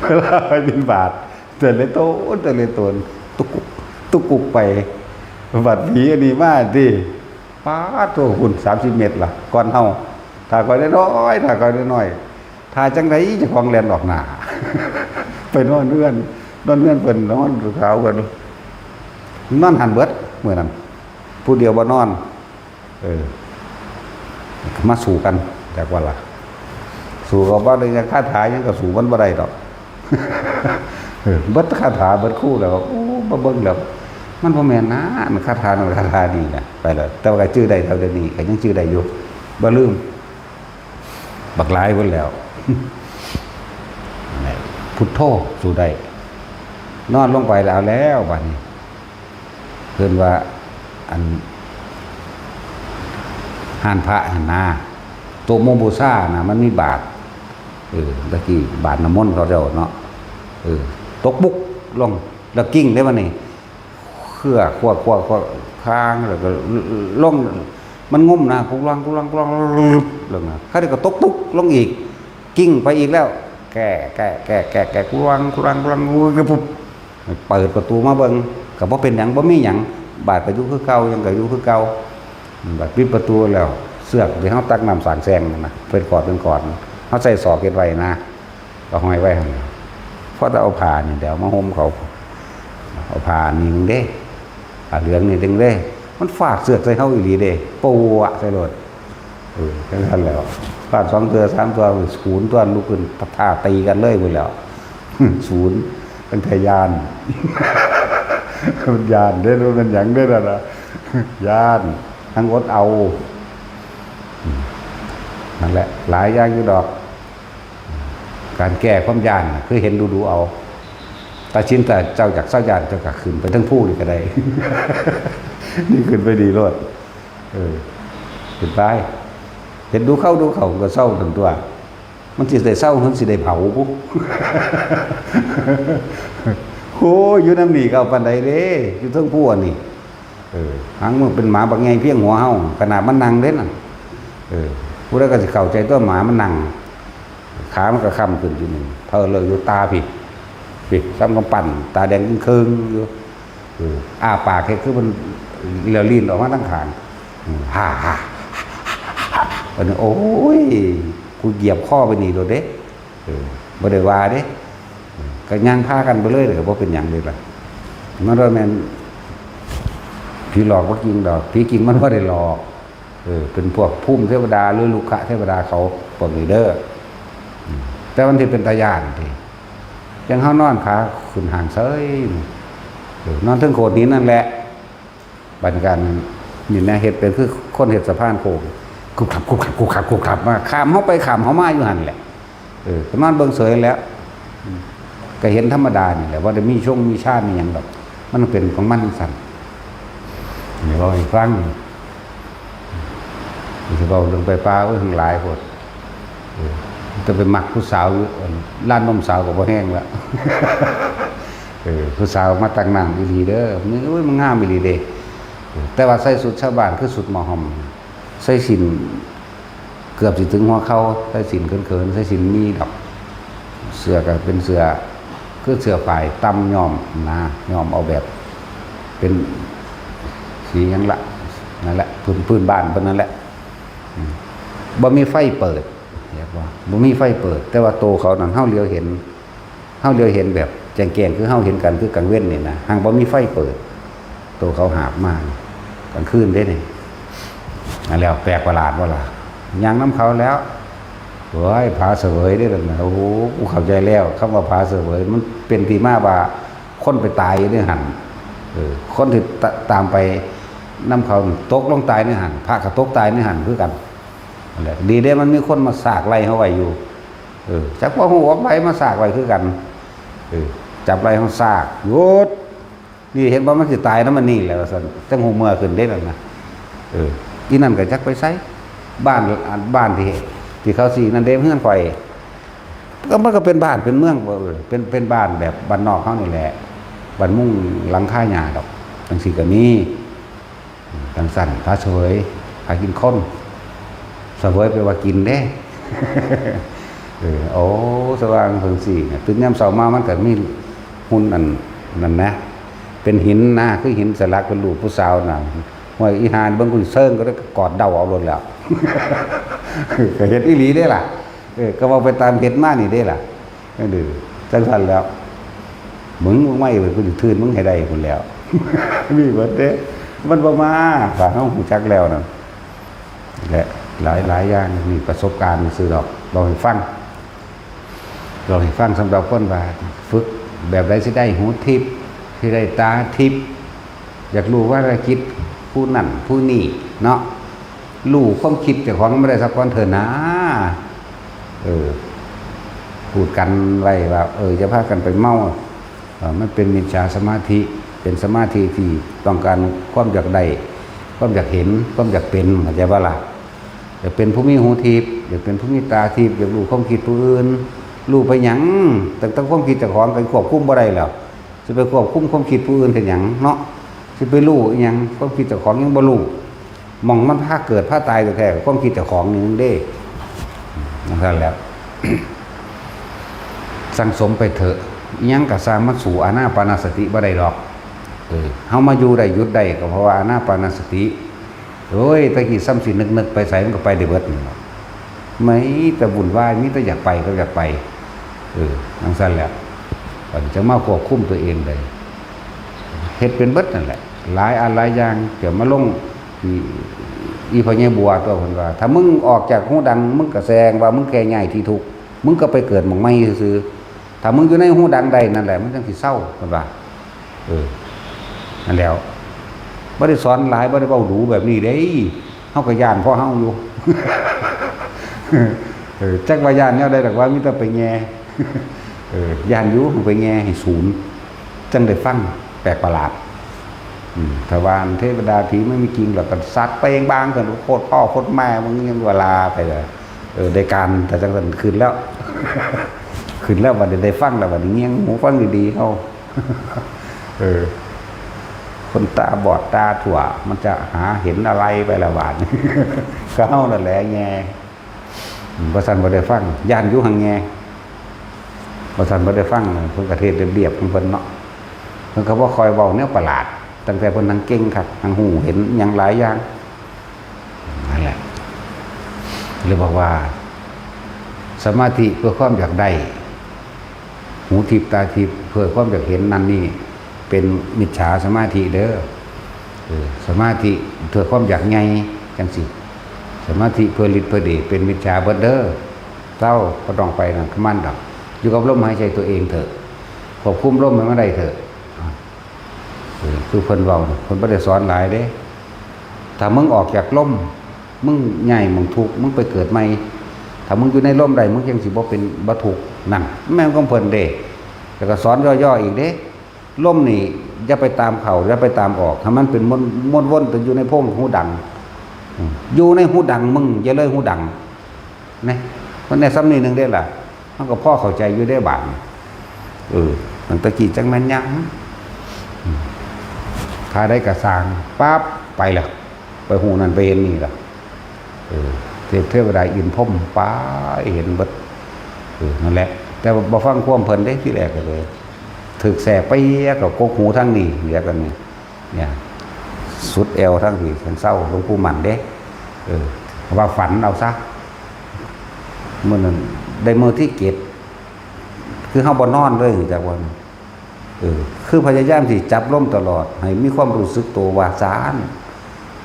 เวลาไปบินบาทเตือนเลยโตนตุกุกไปบัดผีอันนี้มาดิป้าตัวหุ่น30 เมตรล่ะก่อนเฮาถ้าคอยน้อยถ้าจังไดเจ้าของแล่นออกหน้า ไปนอนเพื่อนเพิ่นนอนขาวกัน นอนหันเบิดเมื่อนั้นผู้เดียวบ่นอนมาสู่กันจากว่าล่ะสู่ก็บ่ได้ยังคาถายังก็สู่มันบ่ได้ดอกเบิดคาถาเบิดคู่แล้วโอ้บ่เบิ่งแล้วมันบ่แม่นนะมันคาถามันคาถาดีนะไปแล้วแต่ว่าก็ชื่อได้เท่าเดี๋ยวนี้ก็ยังชื่อได้อยู่บ่ลืมบักหลายเพิ่นแล้วพุทโธสู่ได้นอนลงไปแล้วบัดนี้เพิ่นว่าอันหานพระหันนาตัวโมบูซ่านะมันมีบาทตะกี้บาทน้ำมนต์เขาเจ้าเนาะตกบุกลงแล้วกิ้งได้วันนี้เครื่อขวดค้างแล้วก็ลงมันงุ่มนะกุลังลงนะเขาได้ก็ตกบุกลงอีกกิ้งไปอีกแล้วแก่กุลังปุ๊บเปิดประตูมาเบิ่งก็บ่เป็นหยังบ่มีหยังบาทก็อยู่คือเก่ายังก็อยู่คือเก่าบาดปิดประตูแล้วเสือกที่เขาตักน้ำสางแซงนะเป็นกอดเขาใส่ศอกเก็บไว้นะก็ห้อยไว้เพราะถ้าเอาผ่านี่เดี๋ยวมาห่มเขาเอาผ่านี่มึงเด้ผ่าเหลืองนี่ดึงเด้มันฟาดเสือกใส่เขาอีหลีเด้ปูอะใส่รถแค่นั้นแล้วฟาด2 ตัว 3 ตัวศูนย์ตัวลุกขึ้นท่าตีกันเลยหมดแล้วศูนย์เป็นพยานยานได้รู้มันหยังได้แล้วนะยานทั้งอดเอานั่นแหละหลายอย่างอยู่ดอกการแก้ความยานคือเห็นดูเอาตาชินแต่เจ้าจากเศร้ายานเจ้าก็ขึ้นไปทั้งผู้นี่ก็ได้ นี่ขึ้นไปดีรถขึ้นไปเห็นดูเข้าก็เศร้าถึงตัวมันสิได้เศร้ามันสิได้เผาปุ๊บโอ้ยอยู่น้ำหนีก็เอาปันใดเด้อยู่ทั้งผู้นี่หางมันเป็นหมาบางไงเพียงหัวเฮาขนาดมันนั่งเด้น่ะผู้ใดก็สิเข้าใจตัวหมามันนั่งขามันก็ค้ำขึ้นอยู่นึงเท่าเลยอยู่ตาผิดซ้ำกำปั่นตาแดงครึ่งอยู่อ้าปากแค่คือมันเลียวลิ้นออกมาทั้งขางฮ่าวันนี้โอ้ยกูเหยียบข้อไปนี่โดดเด้บ่ได้ว่าเด้ก็ย่างพากันไปเลยก็บ่เป็นหยังเลยล่ะมันว่าแม่นผีหลอกว่าจริงดอกผีจริงมันว่าได้หลอกเป็นพวกพุ่มเทวดาหรือลูกขะเทวดาเขาปกเด้อแต่วันที่เป็นตาญาณที่ยังเฮานอนขาขึ้นห่างเซยนอนถึงโขดนี้นั่นแหละบรรยากาศนี่นะเฮ็ดเป็นคือคนเฮ็ดสะพานโค้งกุบขับมาข้ามเฮาไปข้ามเฮามาอยู่หั่นแหละก็นอนเบิ่งเสยแล้วก็เห็นธรรมดานี่แหละว่าได้มีช่วงมีชาติมีหยังดอกมันเป็นของมันสั่นเดี๋ยวเราให้ฟังจะบอกเรื่องไปปลาทั้งหลายพดจะไปหมักผู้สาวร้านนมสาวกับพ่อแห้งแล้วผู้สาวมาตักน้ำอีหลีเด้อนี่มันงามอีหลีเด้แต่ว่าใส่สุดชาวบ้านคือสุดหมอหอมใส่สินเกือบสิถึงหัวเข่าใส่สินเขินใส่สินมีดอกเสื้อก็เป็นเสื้อคือเสื้อฝ่ายตำย้อมนะย้อมเอาแบบเป็นสียังละนั่นแหละพื้นบ้านเป็นนั่นแหละบ่มีไฟเปิดเรียกว่าบ่มีไฟเปิดแต่ว่าโตเขานั่นเฮาเลียวเห็นแบบแจ้งแจ้งคือเฮาเห็นกันคือกลางเว้นนี่นะหางบ่มีไฟเปิดโตเขาหาบมากกลางคืนได้นี่นั่นแล้วแปลกประหลาดว่าล่ะยังน้ำเขาแล้วโอ้ยผาเสวยได้แล้วนะโอ้โหกูเข้าใจแล้วคำว่าผาเสวยมันเป็นที่มาว่าคนไปตายในหันคนที่ตามไปน้ำเขาตกลงตายในหันพระก็ตกตายในหันคือกันนั่นแหละดีได้มันมีคนมาสากไล่เขาไว้อยู่จักว่าหัวไปมาสากไว้คือกันจับไล่เขาสากหยุดนี่เห็นว่ามันสิตายแล้วมันนี่แหละสันตั้งหัวเมื่อขึ้นได้แล้วนะที่นั่นก็จักไปไซบ้านที่เขาสีนั่นเด้เพื่อนไฟก็มันก็เป็นบ้านเป็นเมืองเป็นบ้านแบบบ้านนอกเขานี่แหละบ้านมุ่งหลังค่าหญ้าดอกจังสีก็มีจังสั่นพระเสวยหากินข้นเสวยไปว่ากินเด้ โอ้สว่างเพิ่งสี่ตื่นยามเช้ามามันก็มีหุ่นนั่นนะเป็นหินนะคือหินสลักเป็นรูปผู้สาวน่ะว่าอีหานบางคนเซิงก็ได้กอดเดาเอาลงแล้ว ก็เห็นอีหลีได้ล่ะก็ว่าไปตามเห็นมานี่ได้ล่ะก็ดื้อจังซั่นแล้วมึงไม่ไปกูทื่นมึงให้ได้พุ่นแล้ว มีเบิดเด้มันบ่มาฝาเฮาฮู้จักแล้วนั่นและหลายอย่างมีประสบการณ์ซื่อดอกเราให้ฟังสำหรับคนว่าฝึกแบบใดสิได้หูทิพย์สิได้ตาทิพย์อยากรู้ว่าอะไรคิดผู้นั่นผู้นี่เนาะรู้ความคิดเจ้าของไม่ได้สักคนเถิดนะพูดกันไว้ว่าจะพากันไปเมามันเป็นมิจฉาสมาธิเป็นสมาธิที่ต้องการความอยากได้ความอยากเห็นความอยากเป็นเข้าใจว่าล่ะอยากเป็นผู้มีหูทิพย์อยากเป็นผู้มีตาทิพย์อยากรู้ความคิดผู้อื่นรู้ไปหยังแต่ต้องความคิดเจ้าของกันควบคุมบ่ได้แล้วจะไปควบคุมความคิดผู้อื่นเป็นหยังเนาะจะไปรู้อีหยังความคิดเจ้าของยังบ่รู้มองมันพาเกิดพาตายแท้ๆความคิดเจ้าของนี่นึงเด้นั่นแหละ สั่งสมไปเถอะยังกะสร้างมันสู่อานาปานสติบ่ได้ดอกเฮามาอยู่ได้หยุดได้ก็เพราะว่าอานาปานสติตะกี้ซ้ำสินึกไปใส่มันก็ไปได้เบิดนี่ไม่แต่บุญวายมีแต่อยากไปก็อยากไปนั่นซั่นแหละจะมาควบคุมตัวเองได้เฮ็ดเป็นเบิดนั่นแหละหลายอันหลายอย่างเดี๋ยวมาลงอีพ่อใหญ่บัวตัวเพิ่นว่าถ้ามึงออกจากหูดังมึงก็แสดงว่ามึงแก่ใหญ่ที่ทุกข์มึงก็ไปเกิดหม่องใหม่ซื่อถ้ามึงอยู่ในหูดังใดนั่นแหละมันจังสิเศร้าเพิ่นว่านั่นแล้วบ่ได้สอนหลายบ่ได้เว้าดูแบบนี้เด้เฮาก็ย่านเพราะเฮาอยู่ จักว่าย่านแนวใดดอกว่ามีแต่ไปแง่ย่านอยู่ไปแง่ให้ศูนย์จังได้ฟังแปลกประหลาดถ้าวานเทวดาผีไม่มีจริงหรอกกันซัดไปเองบางกันโคตรพ่อโคตรแม่มึงยังเวลาไปเลยได้การแต่จังสันคืนแล้ว คืนแล้ววันได้ฟังแล้ววันนี้เงี้ยหูฟังดีๆเขาคนตาบอดตาถั่วมันจะหาเห็นอะไรไปละบาท ก็เฮานั่นแหละแง่ประสันบ่ได้ฟังย่านอยู่หังแง่ประสันบ่ได้ฟังเพิ่นกระเทศเรียบๆเพิ่นเนาะเพิ่นก็บ่คอยเว้าแนวประหลาดตั้งแต่เพิ่นนั่งเก่งครับทางหูเห็นอย่างหลายอย่างนั่นแหละเลยบอกว่าสมาธิเพื่อความอยากได้หูทิพย์ตาทิพย์เพื่อความอยากเห็นนั่นนี่เป็นมิจฉาสมาธิเด้อสมาธิเพื่อความอยากไงจังสิสมาธิเพื่อฤทธิ์เพื่อเดชเป็นมิจฉาเบิดเด้อเจ้าก็ต้องไปนั่นมันดอกอยู่กับลมหายใจตัวเองเถอะควบคุมลมมันไม่ได้เถอะคือเพิ่นเว้าเพิ่นบ่ได้สอนหลายเด้ถ้ามึงออกจากลมมึงใหญ่มึงทุกข์มึงไปเกิดใหม่ถ้ามึงอยู่ในลมใดมึงยังสิบ่เป็นบ่ทุกข์นั่นแม่นของเพิ่นเด้แล้วก็สอนย่อๆอีกเด้ลมนี่อย่าไปตามเข้าอย่าไปตามออกถ้ามันเป็นมนวนแต่อยู่ในโพรงหูดังอยู่ในหูดังมึงอย่าเลยหูดังนะเพราะในซ้ำนี้นึงได้ล่ะมันก็พ่อเข้าใจอยู่ได้บาดตั้งแต่กี้จังแม่นยังถ้าได้กระสางปั๊บไปละไปหูนั่นไปเห็นนี่ละเทวดาอินพ่มป้าเห็นเบิดนั่นแหละแต่บ่ฟังความเพลินได้ที่แรกเลยถึกแสบไปกับกกหูทั้งนี้เหลือกันเนี่ยสุดเอวทั้งที่ฉันเศร้าหลวงปู่หมันเด้ว่าฝันเอาซะเมื่อนั้นได้มือที่เก็บคือเฮาบ่นอนเลยจากวันคือพยายามที่จับลมตลอดให้มีความรู้สึกตัวว่าสาร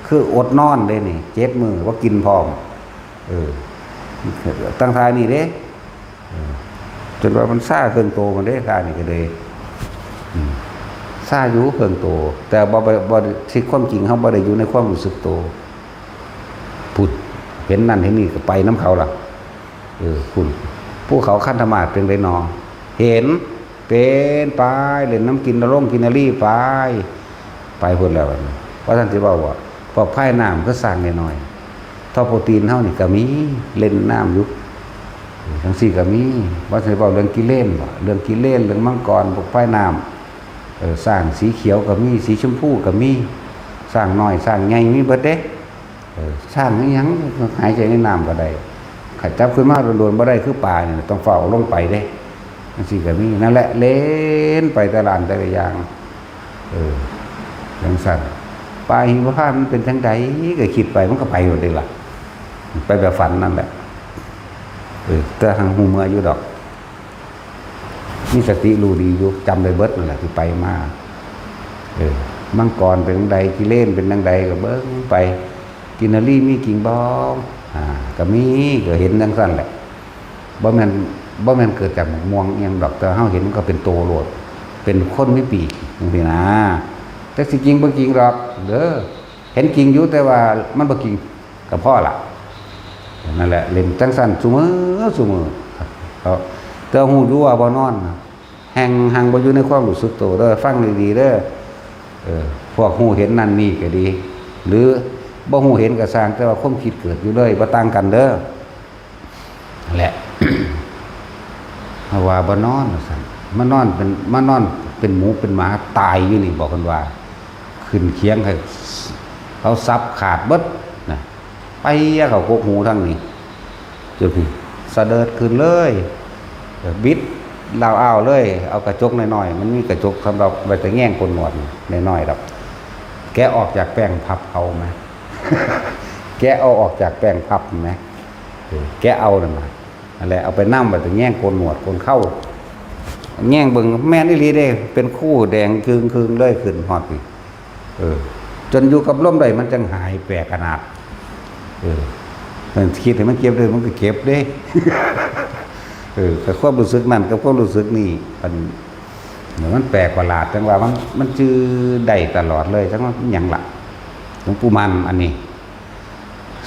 คืออดนอนเลยนี่เจ็บมือว่ากินพร้อมตั้งทายนี่เด้จนว่ามันซ่าเครื่องโตมันได้ทายนี่ก็เลยซ่าอยู่เครื่องโตแต่บ่ที่ความจริงเขาบ่ได้อยู่ในความรู้สึกโตพูดเห็นนั่นเห็นนี่ก็ไปน้ำเขาล่ะคุณผู้เขาขั้นธรรมะเป็นไรนอเห็นเป็นไปเล่นน้ำกินนร่งกินนารีไปพูดแล้วว่าท่านที่บอกว่าพอไพ่น้ำก็สร้างหน่อยท่อโปรตีนเท่านี่ก็มีเล่นน้ำยุบทั้งสี่ก็มีว่าท่านบอกเรื่องกิเลนเรื่องกิเลนเรื่องมังกรพวกไพ่น้ำสร้างสีเขียวก็มีสีชมพูก็มีสร้างน้อยสร้างใหญ่มีเบิดเด้สร้างนี่ยังหายใจในน้ำก็ได้ขัดจับขึ้นมาโดนบ่ได้คือป่าเนี่ยต้องเฝ้าลงไปเด้ทั้งสี่ก็มีนั่นแหละเล่นไปตลาดแต่ละอย่างอย่างสั่นปลาหิมพานต์มันเป็นทั้งใดก็คิดไปมันก็ไปหมดเลยล่ะไปแบบฝันนั่นแหละแต่ทางหูเมื่ออยู่ดอกมีสติรู้ดีอยู่จำได้เบิดนั่นแหละที่ไปมา มังกรเป็นจังใดกิเลนเป็นจังใดก็เบิ่งไปกินนารีมีกิ่งบ่ก็มีก็เห็นจังซั่นแหละบ่แม่นเกิดจากหมกม่วงอิหยังดอกแต่เฮาเห็นก็เป็นโตโลดเป็นคนมีปีกจังซี่นะแต่สิจริงบ่จริงหรอกเด้อเห็นจริงอยู่แต่ว่ามันบ่จริงก็พอล่ะนั่นแหละเล่นจังซั่นซุมื้อแต่ฮู้อยู่ว่าบ่นอนแห่งบ่อยู่ในความรู้สึกโตเด้อฟังดีๆเด้อพวกฮู้เห็นนั่นนี่ก็ดี หรือบ่ฮู้เห็นก็สร้างแต่ว่าความคิดเกิดอยู่เลยบ่ต่างกันเด้อนั่นแหละ ว่าบ่นอนซั่นมานอนเป็นหมูเป็นหมาตายอยู่นี่บอกกันว่าขึ้นเคียงให้เขาซับขาดเบิดนะไปเขากกหูทั้งนี้จุดนี้สะเดิดขึ้นเลยบิดลาวอ้าวเลยเอากระจกน้อยๆมันมีกระจกสำหรับไว้แต่แง่งคนหนวดน้อยๆดอกแกออกจากแป้งพับเอาไหม แกเอาออกจากแป้งพับไหมแกเอานั่นมาอะไรเอาไปนั่งไว้แต่แง่งคนหนวดคนเข้าแง่งเบิ่งแม่นอีหลีเด้เป็นคู่แดงคืงเลยขึ้นฮอดนี่จนอยู่กับลมได้มันจังหายแปลกขนาดมันคิดให้มันเก็บได้มันก็เก็บเด้ กับความรู้สึกนั่นกับความรู้สึกนี่มันแปลกประหลาดจังว่ามันจื้อได้ตลอดเลยจังว่าหยังล่ะหลวงปู่มันอันนี้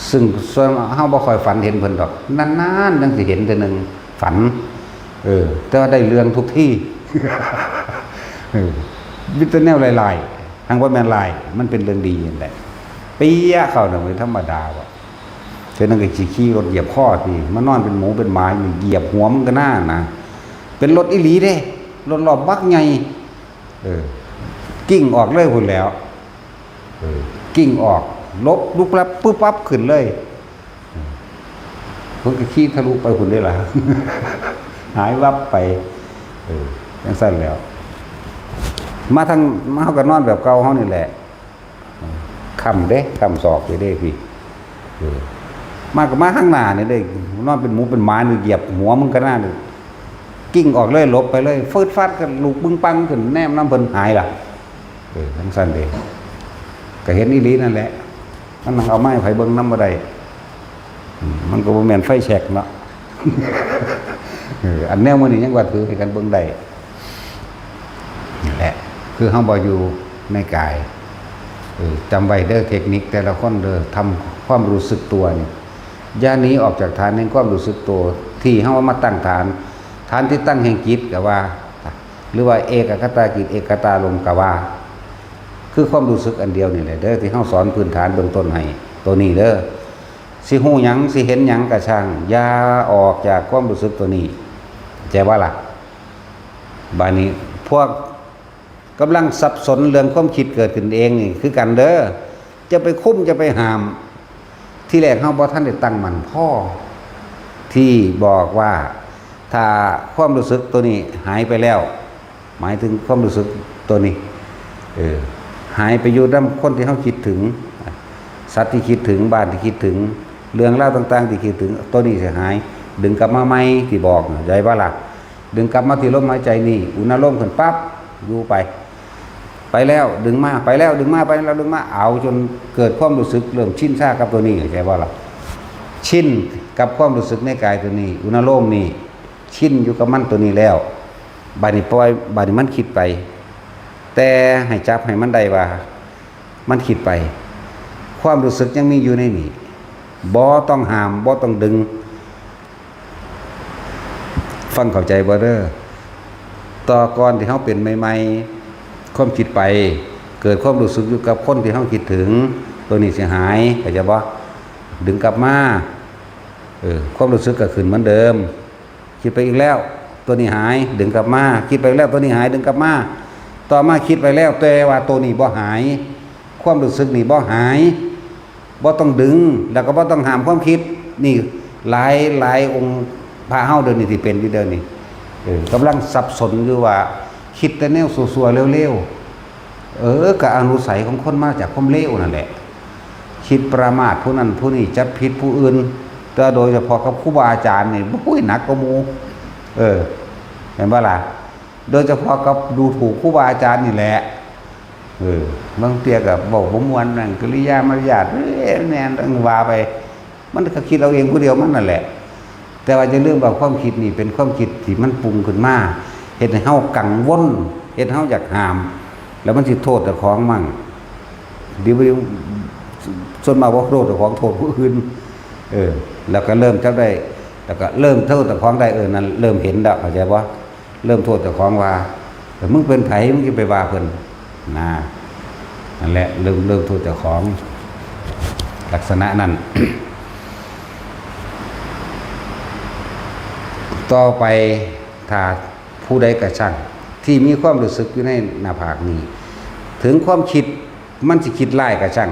ซึ่งส่วนเฮาบ่ค่อยฝันเห็นเพิ่นดอกนานๆจังสิเห็นเทื่อนึงฝันแต่ว่าได้เรื่องทุกที่ วิตแนวลายๆทางว่าแม่นลายมันเป็นเรื่องดีนั่นแหละปียะเข้าน่ะเป็นธรรมดาว่ะเทื่อนึงก็สิขี่รถเหยียบข้อที่มานอนเป็นหมูเป็นหมาอยู่เหยียบหัวมันก็น่านะเป็นรถอีหลีเด้รถรอบบักใหญ่กิ้งออกเลยพุ่นแล้วกิ้งออกลบลุกลับปึ๊บปั๊บขึ้นเลยเพิ่นก็ขี่ทะลุไปพุ่นได้ล่ะ หายวับไปจังซั่นแล้วมาเฮาก็นอนแบบเก่าเฮานี่แหละค่ำเด้ค่ำศอกเด้พี่มาก็มาข้างหน้านี่เด้นอนเป็นหมูเป็นหมานี่เหยียบหัวมึงก็น่านี่กิ้งออกเลยหลบไปเลยฟืดฟาดกันลูกบึ้งปังขึ้นแนมน้ำเพิ่นหายล่ะจังซั่นเด้ก็เห็นอีหลีนั่นแหละมันนั่งเอาไม้ไผเบิ่งนำบ่ได้มันก็บ่แม่นไฟแฉกเนาะ อันแนวมื้อนี้ยังว่าถือให้กันเบิ่งได้นี่แหละคือเฮาบ่อยู่ในกายจำไว้เด้อเทคนิคแต่ละคนเด้อทำความรู้สึกตัวนี่อย่าหนีออกจากฐานแห่งความรู้สึกตัวที่เฮามาตั้งฐานที่ตั้งแห่งจิตก็ว่าหรือว่าเอกคตาจิตเอกตาลมก็ว่าคือความรู้สึกอันเดียวนี่แหละเด้อที่เฮาสอนพื้นฐานเบื้องต้นให้ตัวนี้เด้อสิฮู้หยังสิเห็นหยังก็ช่างอย่าออกจากความรู้สึกตัวนี้ใจว่าล่ะบาดนี้พวกกำลังสับสนเรื่องความคิดเกิดขึ้นเองนี่คือกันเด้อจะไปคุ้มจะไปห้ามที่แรกเฮาบ่ทันได้ตั้งมั่นพอที่บอกว่าถ้าความรู้สึกตัวนี้หายไปแล้วหมายถึงความรู้สึกตัวนี้หายไปอยู่นำคนที่เฮาคิดถึงสัตว์ที่คิดถึงบ้านที่คิดถึงเรื่องราวต่างๆที่คิดถึงตัวนี้สิหายดึงกลับมาใหม่ที่บอกใจว่าล่ะดึงกลับมาที่ลมหายใจนี่อุณหภูมิขึ้นปั๊บอยู่ไปแล้วดึงมาไปแล้วดึงมาไปแล้วดึงมาเอาจนเกิดความรู้สึกเริ่มชินชากับตัวนี้ใจว่าล่ะชินกับความรู้สึกในกายตัวนี้อุณหภูมินี่ชินอยู่กับมันตัวนี้แล้วบาดนี้ปล่อยบาดนี้มันคิดไปแต่ให้จับให้มันได้ว่ามันคิดไปความรู้สึกยังมีอยู่ในนี้บ่ต้องห้ามบ่ต้องดึงฟังเข้าใจบ่เด้อต่อก่อนที่เฮาเป็นใหม่ๆความคิดไปเกิดความรู้สึกอยู่กับคนที่เฮาคิดถึงตัวนี้สิหายเข้าใจบ่ดึงกลับมาความรู้สึกก็ขึ้นเหมือนเดิมคิดไปอีกแล้วตัวนี้หายดึงกลับมาคิดไปแล้วตัวนี้หายดึงกลับมาต่อมาคิดไปแล้วแต่ว่าตัวนี้บ่หายความรู้สึกนี่บ่หายบ่ต้องดึงแล้วก็บ่ต้องห้ามความคิดนี่หลายองค์พระเฮาเดินนี่ที่เป็นอยู่เดินนี่กำลังสับสนอยู่ว่าคิดแต่แนวซัวๆเร็วๆก็อนุสัยของคนมาจากความเลวนั่นแหละคิดประมาทผู้นั้นผู้นี้จับผิดผู้อื่นแต่โดยเฉพาะกับครูบาอาจารย์นี่โอ้ยหนักกว่าหมู่เห็นบ่ล่ะโดยเฉพาะกับดูถูกครูบาอาจารย์นี่แหละ บางเตียก็บอกบ่ม่วนนั่นกิริยามารยาทแน่นต้องว่าไปมันก็คิดเอาเองผู้เดียวมันนั่นแหละแต่ว่าจะเรื่องว่าความคิดนี่เป็นความคิดที่มันปรุงขึ้นมาเฮ็ดให้เฮากังวลเฮ็ดให้เฮาอยากห้ามแล้วมันสิโทษเจ้าของมั่งเดี๋ยวส่วนมากบ่โทษเจ้าของโทษผู้อื่นแล้วก็เริ่มจับได้แล้วก็เริ่มโทษเจ้าของได้นั่นเริ่มเห็นแล้วเข้าใจบ่เริ่มโทษเจ้าของว่ามึงเป็นไผมึงสิไปว่าเพิ่นนั่นแหละเริ่มโทษเจ้าของลักษณะนั้น ต่อไปถ้าผู้ใดกระช่างที่มีความรู้สึกอยู่ในหน้าผากนี้ถึงความคิดมันสิคิดไล่กระช่าง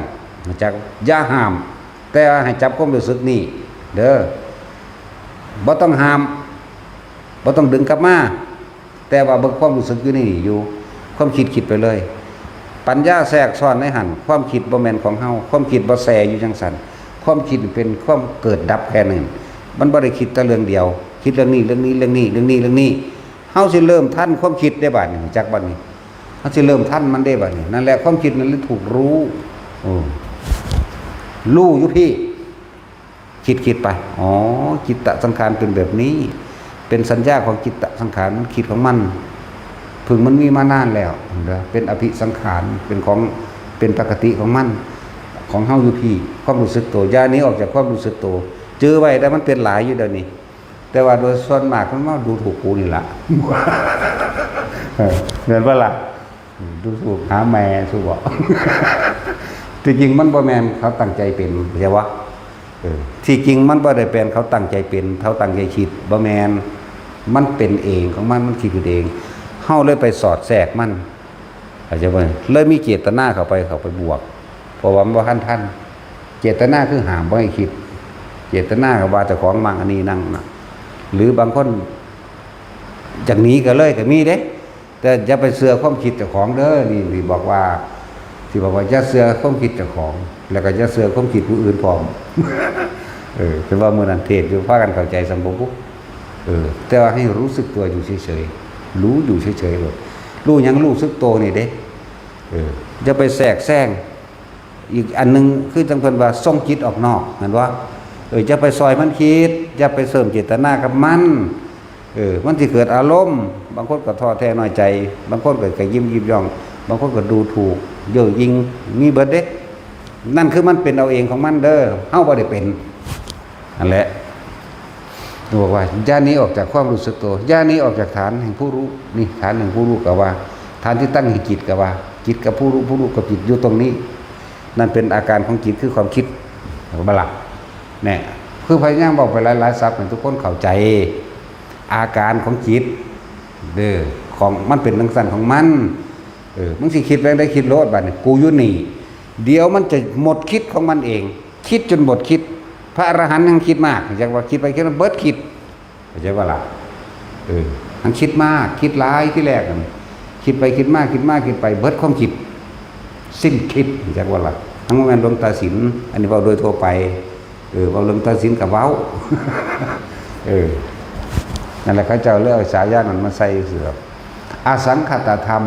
จากอย่าห้ามแต่ให้จับความรู้สึกนี้เด้อบ่ต้องห้ามบ่ต้องดึงกลับมาแต่ว่าเบิ่งความรู้สึกอยู่นี่อยู่ความคิดไปเลยปัญญาแทรกซ้อนในหันความคิดบ่แม่นของเฮาความคิดบ่แสอยู่จังซั่นความคิดเป็นความเกิดดับแค่นั้นมันบ่ได้คิดแต่เรื่องเดียวคิดเรื่องนี้เฮาสิเริ่มทันความคิดได้บัดนี้จากบัดนี้เฮาสิเริ่มทันมันได้บัดนี้นั่นแหละความคิดนั้นเลยถูกรู้อยู่พี่คิดไปอ๋อจิตตสังขารเป็นแบบนี้เป็นสัญญาของจิตตสังขารมันคิดของมันพึงมันมีมานานแล้วเป็นอภิสังขารเป็นปกติของมันของเฮาอยู่พี่ความรู้สึกตัวย่านี้ออกจากความรู้สึกตัวเจอไว้แต่มันเป็นหลายอยู่เดี๋ยวนี้แต่ว่าโดยส่วนมากมันมาดูถูกกูนี่ล่ะเงินว่าล่ะดูถูกหาแม่สู้บ่ที่จริงมันบ่แม่นเขาตั้งใจเป็นใช่วะที่จริงมันบ่ได้เป็นเขาตั้งใจเป็นเขาตั้งใจคิดบ่แม่นมันเป็นเองของมันคิดเองเฮาเลยไปสอดแทรกมันเข้าใจบ่เลยมีเจตนาเข้าไปบวกเพราะว่ามันบ่ทันเจตนาคือห้ามบ่ให้คิดเจตนาก็ว่าเจ้าของมั่งอันนี้นั่งนะหรือบางคนจากนี้ก็เลยก็มีเด้แต่อย่าไปเสือความคิดเจ้าของเด้อนี่บอกว่าอย่าเสือความคิดเจ้าของแล้วก็อย่าเสือความคิดผู้อื่นพร้อมเป็นว่ามื้อนั้นเทศอยู่พากันเข้าใจสัมบ่ปุ๊แต่ว่าให้รู้สึกตัวอยู่เฉยๆรู้อยู่เฉยๆเลยรู้หยังรู้สึกตัวนี่เด้อย่าไปแทรกแซงอีกอันนึงคือจังเพิ่นว่าส่งจิตออกนอกเห็นว่าจะไปซอยมันคิดอย่าไปเสริมเจตนากับมันมันสิเกิดอารมณ์บางคนก็ท้อแท้น้อยใจบางคนก็ยิ้มย่องบางคนก็ดูถูกเย่อหยิ่งมีเบิดเด้นั่นคือมันเป็นเอาเองของมันเด้อเฮาบ่ได้เป็นนั่นแหละบอกว่าย่านี้ออกจากความรู้สึกตัวย่านี้ออกจากฐานแห่งผู้รู้นี่ฐานแห่งผู้รู้ก็ว่าฐานที่ตั้งแห่งจิตก็ว่าจิตกับผู้รู้กับจิตอยู่ตรงนี้นั่นเป็นอาการของจิตคือความคิดบ่ล่ะเนี่ยคือพยายามบอกไปหลายๆศัพท์ให้ทุกคนเข้าใจอาการของจิตของมันเป็นลักษณะของมันมึงสิคิดไปได้คิดโลดบัดนี้กูอยู่นี่เดี๋ยวมันจะหมดคิดของมันเองคิดจนหมดคิดพระอรหันต์ยังคิดมากจังว่าคิดไปคิดมาเบิดคิดเข้าใจว่าล่ะมันคิดมากคิดหลายที่แรกกันคิดไปคิดมากไปเบิดความคิดสิ้นคิดจังว่าล่ะทั้งแม่นหลวงตาศิลป์อันนี้เว้าโดยทั่วไปเว้าหลวงตาศิลป์ก็เว้านั่นแหละเขาเจ้าเลือกฉายานั้นมาใส่เสืออสังขตธรรม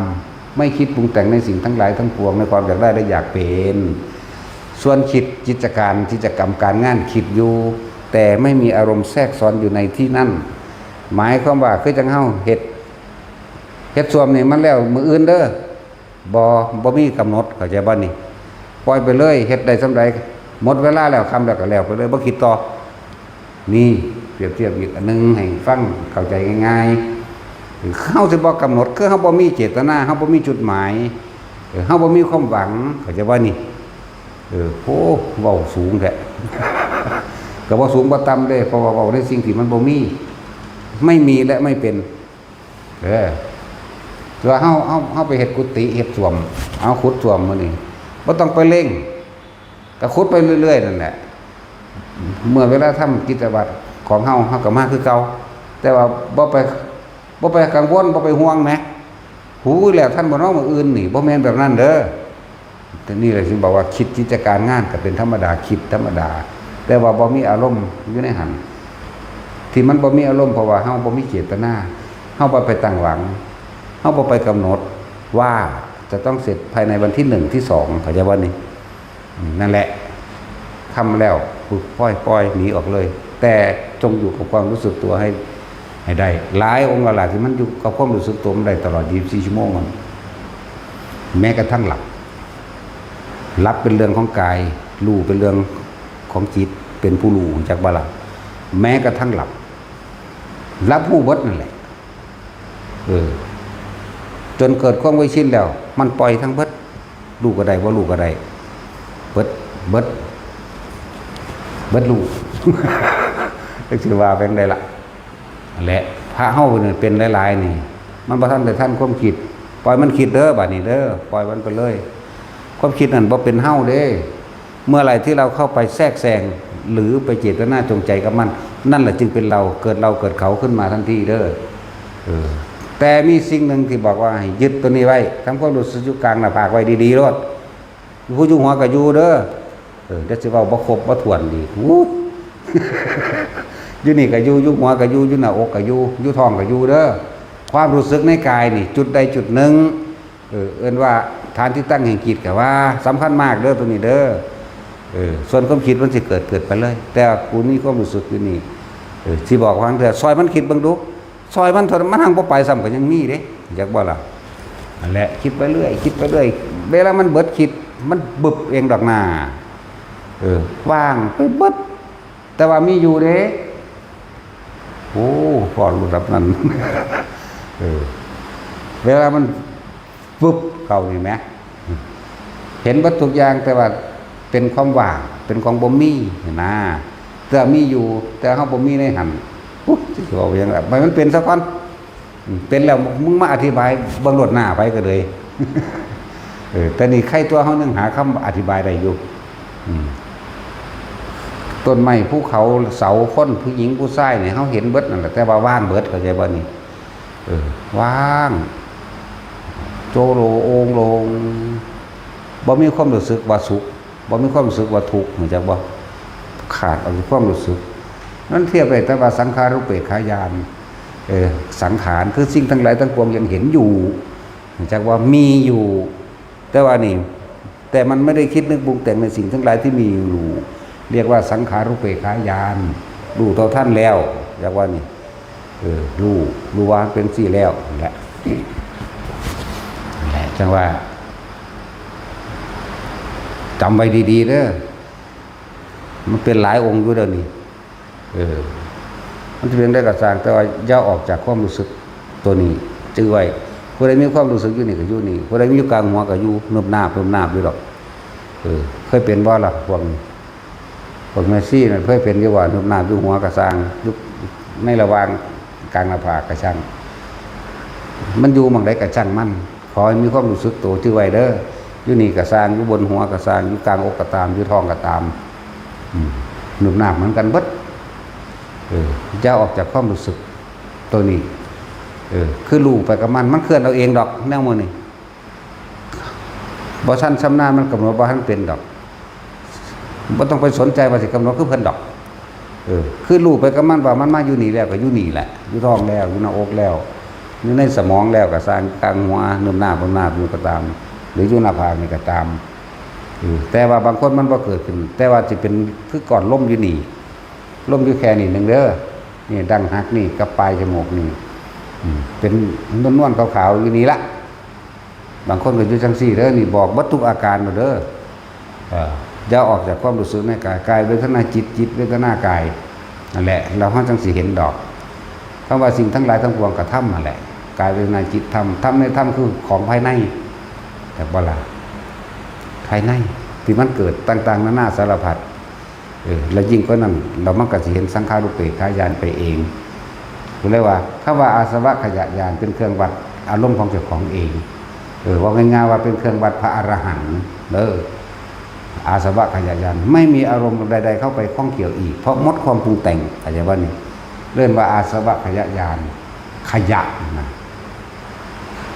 ไม่คิดปรุงแต่งในสิ่งทั้งหลายทั้งปวงในความอยากได้และอยากเป็นส่วนคิดกิจกรรมการงานคิดอยู่แต่ไม่มีอารมณ์แทรกซ้อนอยู่ในที่นั่นหมายความว่าคือจังเฮาเฮ็ดส่วมนี่มันแล้วมื้ออื่นเด้อบ่มีกำหนดเข้าใจบ่นี่ปล่อยไปเลยเฮ็ดได้สำใดหมดเวลาแล้วคำแล้วก็แล้วไปเลยบ่คิดต่อนี่เปรียบเทียบอีกอันนึงให้ฟังเข้าใจง่ายๆเฮาสิบ่กำหนดคือเฮาบ่มีเจตนาเฮาบ่มีจุดหมายเฮาบ่มีความหวังเข้าใจบ่นี่โหเว้าสูงแท้ ก็บ่สูงบ่ต่ำเด้เพราะว่าเว้าในสิ่งที่มันบ่มีไม่มีและไม่เป็นตัวเฮาไปเฮ็ดกุฏิเฮ็ดส้วมเอาขุดส้วมมื้อนี้บ่ต้องไปเร่งก็ขุดไปเรื่อยๆนั่นแหละเมื่อเวลาทำกิจวัตรของเฮาก็มาคือเก่าแต่ว่าบ่ไปกังวลบ่ไปห่วงแหมหูแล้วท่านบ่น้องมื้ออื่นนี่บ่แม่นแบบนั้นเด้อแต่นี่แหละสิบอกว่าคิดกิจการงานก็เป็นธรรมดาคิดธรรมดาแต่ว่าบ่มีอารมณ์อยู่ในหันที่มันบ่มีอารมณ์เพราะว่าเฮาบ่มีเจตนาเฮาบ่ไปตั้งหวังเฮาบ่ไปกำหนดว่า จะต้องเสร็จภายในวันที่1ที่2เข้าใจว่านี่นั่นแหละทำแล้วปล่อยหนีออกเลย แต่จงอยู่กับความรู้สึกตัวให้ได้หลายองค์หลายที่มันอยู่กับความรู้สึกตัวมันได้ตลอด24ชั่วโมงมันแม้กระทั่งหลับเป็นเรื่องของกายรู้เป็นเรื่องของจิตเป็นผู้รู้จากบาลาแม้กระทั่งหลับผู้เบิดนั่นแหละจนเกิดความไว้ชินแล้วมันปล่อยทั้งเบิดรู้ก็ได้ว่ารู้ก็ได้เบิดรู้ ถือว่าเป็นได้ละและพระเฮาเนี่ยเป็นหลายๆนี่มันบ่ทันแต่ท่านความคิดปล่อยมันคิดเด้อบัดนี้เด้อปล่อยมันไปเลยความคิดนั่นบ่เป็นเฮาเด้เมื่อไหร่ที่เราเข้าไปแทรกแซงหรือไปเจตนาจงใจกับมันนั่นแหละจึงเป็นเราเกิดเขาขึ้นมาทันทีเด้อแต่มีสิ่งหนึ่งที่บอกว่าให้ยึดตัวนี้ไว้ทำความรู้สึกอยู่กลางหน้าผากไว้ดีๆรอดผู้อยู่หัวก็อยู่เด้อเดี๋ยวสิเว้าบ่ครบบ่ถ้วนดีอยู่นี่ก็อยู่หัวก็อยู่หน้าอกก็อยู่ท้องก็อยู่เด้อความรู้สึกในกายนี่จุดใดจุดหนึ่งเอิ้นว่าฐานที่ตั้งแห่งจิตก็ว่าสำคัญมากเด้อตัวนี้เด้อส่วนความคิดมันสิเกิดไปเลยแต่กูนี่ความรู้สึกอยู่นี่สิบอกว่าเถอะซอยมันคิดเบิ่งดูซอยมันเท่ามันหังบ่ไปซ้ำก็ยังมีเด้อยากบ่ล่ะนั่นแหละคิดไปเรื่อยเวลามันเบิดคิดมันบึบเองดอกหน้าว่างไปเบิดแต่ว่ามีอยู่เด้โอ้พอรู้รับนั้น เวลามันปุ๊บเข้านี่ไหมเห็นวัตถุอย่างแต่ว่าเป็นความว่างเป็นของบ่มีนะแต่มีอยู่แต่เฮาบ่มีในหันสิว่าอย่างไรมันเป็นซะก่อนเป็นแล้วมึงมาอธิบายเบิ่งรถหน้าไปก็เลย แต่นี่ใครตัวเฮานึงหาคำอธิบายได้อยู่ต้นไม้ภูเขาเสาคนผู้หญิงผู้ชายเนี่ยเขาเห็นเบิดนั่นแหละแต่ว่าว่างเบิดเข้าใจบ่นี่ว่างโจโลโองโลงบ่มีความรู้สึกว่าสุขบ่มีความรู้สึกว่าทุกข์เหมือนจักบ่ขาดเอาความรู้สึกนั้นเทียบไปแต่ว่าสังขารุปเปกขายานสังขารคือสิ่งทั้งหลายทั้งปวงยังเห็นอยู่เหมือนจักว่ามีอยู่แต่ว่านี่แต่มันไม่ได้คิดนึกปรุงแต่งในสิ่งทั้งหลายที่มีอยู่เรียกว่าสังขารุปเปกขายานรู้ต่อท่านแล้วเรียกว่านี่รู้ว่าเป็นสี่แล้วแหละจังว่าจำไว้ดีๆเด้อมันเป็นหลายองค์อยู่เดี๋ยวนี้มันจะเป็นได้กระสร้างแต่ว่าย่าออกจากความรู้สึกตัวนี้จื้อไว้ผู้ใดมีความรู้สึกอยู่นี่ก็อยู่นี่ผู้ใดมีอยู่กลางหัวก็อยู่นุบนาบอยู่ดอกเคยเป็นบ่ล่ะพวกแมซี่นั่นเคยเป็นอยู่ว่านุบนาบอยู่หัวกระสร้างยุคในระหว่างกลางหน้าผากกระช่างมันอยู่มั่งใดกระช่างมันขอให้มีความรู้สึกตัวจื้อไว้เด้ออยู่นี่กระสร้างอยู่บนหัวกระสร้างอยู่กลางอกกระตามอยู่ท้องกระตามหนุบหนาบเหมือนกันเบิดจะออกจากความรู้สึกตัวนี้คือรู้ไปกับมันเคลื่อนเอาเองดอกแนวมือนี่บ่ทันชำนาญมันกำหนดบ่ทันเป็นดอกบ่ต้องไปสนใจว่าสิกำหนดคือเพิ่นดอกคือรู้ไปกับมันว่ามันมาอยู่นี่แล้วก็อยู่นี่แหละอยู่ท้องแล้วอยู่หน้าอกแล้วอยู่ในสมองแล้วก็สร้างกลางหัวหนุบหนาบอยู่ก็ตามหรืออยู่หน้าผากนี่ก็ตามแต่ว่าบางคนมันบ่เกิดขึ้นแต่ว่าสิเป็นคือก่อนล่มอยู่นี่ล่มอยู่แค่นี้นึงเด้อนี่ดังหักนี่กับปลายจมูกนี่เป็นนวลๆขาวๆอยู่นี่ละบางคนก็อยู่จังซี่เด้อนี่บอกบัดทุกอาการหมดเด้ออย่าออกจากความรู้สึกในกายเวทนาจิตเวทนากายนั่นแหละเราเฮาจังสิเห็นดอกเพราะว่าสิ่งทั้งหลายทั้งปวงก็ธรรมนั่นแหละกายเวทนาจิตธรรมในธรรมคือของภายในแต่บ่ล่ะภายในที่มันเกิดต่างๆนานาสารพัดแล้วยิ่งกว่านั้นเรามักจะเห็นสังขารุปเปกขายานไปเองคือเรียกว่าคำว่าอาสวะขยะยานเป็นเครื่องวัดอารมณ์ของเจ้าของเองว่าง่ายๆว่าเป็นเครื่องวัดพระอรหันต์อาสวะขยะยานไม่มีอารมณ์ใดๆเข้าไปข้องเกี่ยวอีกเพราะหมดความปรุงแต่งอะไรว่านี่เรื่องว่าอาสวะขยะยานขยะนะ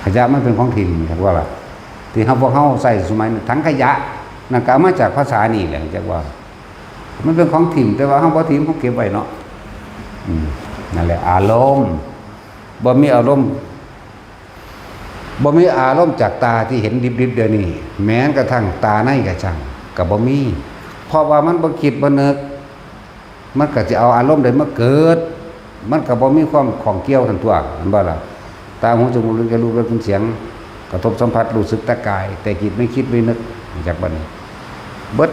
ขยะมันเป็นของถิ่นครับว่าล่ะที่พวกเขาใส่สมัยทั้งขยะนั่นก็มาจากภาษานี่แหละจักว่ามันเป็นของถิ่นแต่ว่าเขาบ่ถิ่นเขาเก็บไว้เนาะนั่นแหละอารมณ์บ่มีอารมณ์ บ่มีอารมณ์จากตาที่เห็นดิบๆเดี๋ยวนี้แม้กระทั่งตาในกระชังก็บ่มีเพราะว่ามันบ่คิดบ่นึกมันก็สิเอาอารมณ์ใดมาเกิดมันก็บ่มีความของเกี่ยวทั้งตัวเห็นบ่ล่ะตาหูจมูกลิ้นกายรูปรสกลิ่นเสียงกระทบสัมผัสรู้สึกแต่กายแต่จิตไม่คิดไม่นึกจากบัดนี้เบิด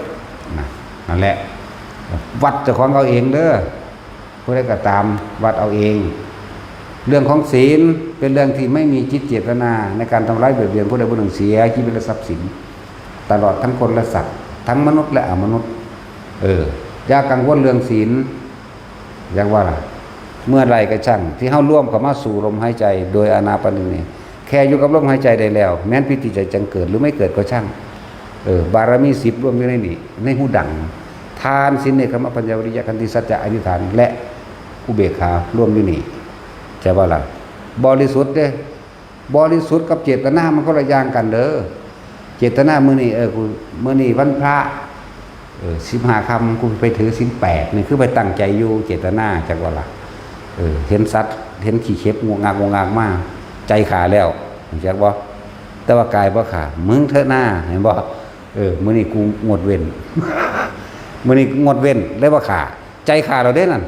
นั่นแหละวัดเจ้าของเอาเองเด้อผู้ใดก็ตามวัดเอาเองเรื่องของศีลเป็นเรื่องที่ไม่มีจิตเจตนาในการทำร้ายเบียดเบียนผู้ใดผู้หนึ่งเสียชีวิตและทรัพย์สินตลอดทั้งคนและสัตว์ทั้งมนุษย์และอมนุษย์อย่ากังวลเรื่องศีลอย่างว่าล่ะเมื่อไรก็ช่างที่เฮาร่วมเข้ามาสู่ลมหายใจโดยอานาปานนี้แค่อยู่กับลมหายใจได้แล้วแม้นพิธีใจจังเกิดหรือไม่เกิดก็ช่างบารมี10รวมอยู่ในนี้ในหูดังทานศีลเนกขมปัญญาวิริยะขันติสัจจะอธิษฐานและอุเบกขารวมอยู่นี่ใช่ป่ะล่ะบริสุทธิ์เด้บริสุทธิ์กับเจตนามันก็ละอย่างกันเด้อเจตนามื้อนี้กูมื้อนี้วันพระ15ค่ำกูไปถือศีล8นี่คือไปตั้งใจอยู่เจตนาจักว่าล่ะเห็นสัตว์เห็นขี้เข็บงวงงากมาใจขาแล้วจักบ่แต่ว่ากายบ่ขามึงเถอะหน้าเห็นบ่มื้อนี้กูงดเว้น มื้อนี้งดเว้นได้บ่ขาใจขาเราเด้นั่น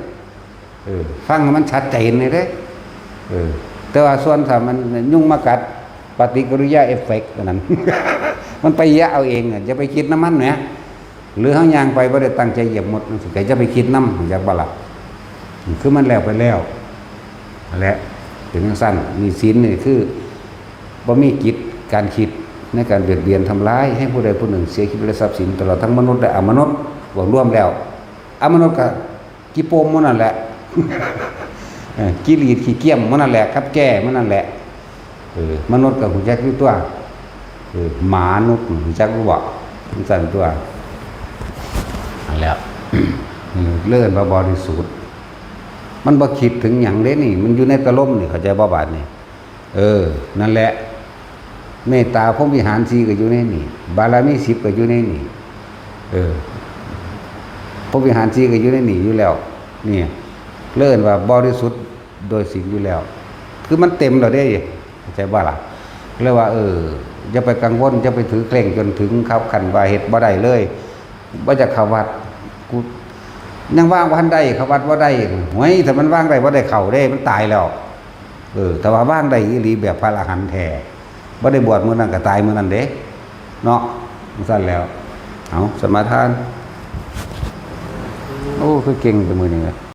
ฟังให้มันชัดเจนเลยเด้แต่ว่าส่วนถ้ามันยุ่งมากัดปฏิกิริยาเอฟเฟกต์นั้น มันไปยะเอาเองจะไปคิดน้ำมันเนี่ยหรือเฮายางไปบ่ได้ตั้งใจเหยียบหมดสิก็จะไปคิดน้ำอยากบ่ล่ะคือมันแล้วไปแล้วและถึงสั้นมีศีลนี่คือบ่มีกิจการคิดในการเบียดเบียนทำร้ายให้ผู้ใดผู้หนึ่งเสียชีวิตและทรัพย์สินตลอดทั้งมนุษย์และอมนุษย์รวมรวมแล้วอมนุษย์ก็กี่โปมมันนั่นแหละกิเลสขี้เกียจมันนั่นแหละครับแก้มันนั่นแหละมนุษย์กับหุ่นจักรอยู่ตัวหมานุษย์หุ่นจักรรู้บ่มันสั่นตัวนั่นแหละเลื่อนมาบริสุทธิ์มันบ่คิดถึงหยังเด้นี่มันอยู่ในตะล่มนี่เข้าใจบ่บาดนี่นั่นแหละเมตตาพรหมวิหาร4ก็อยู่ในนี่บารมี10ก็อยู่ในนี่พรหมวิหาร4ก็อยู่ในนี่อยู่แล้วนี่เลื่อนว่าบริสุทธิ์โดยสิ่งอยู่แล้วคือมันเต็มแล้วเด้เข้าใจบ่ล่ะเรียกว่าอย่าไปกังวลอย่าไปถือเคร่งจนถึงเข้าขันว่าเฮ็ดบ่ได้เลยบ่จะเข้าวัดกูยังว่างบ่ทันได้เข้าวัดบ่ได้โหยถ้ามันว่างได้บ่ได้เข้าเด้มันตายแล้วแต่ว่าว่างได้อีหลีแบบพระอรหันต์แท้บ่ได้บวชมื้อนั้นก็ตายมื้อนั้นเด้เนาะซั่นแล้วเอาสมาทานโอ้คือเก่งแต่มื้อนี้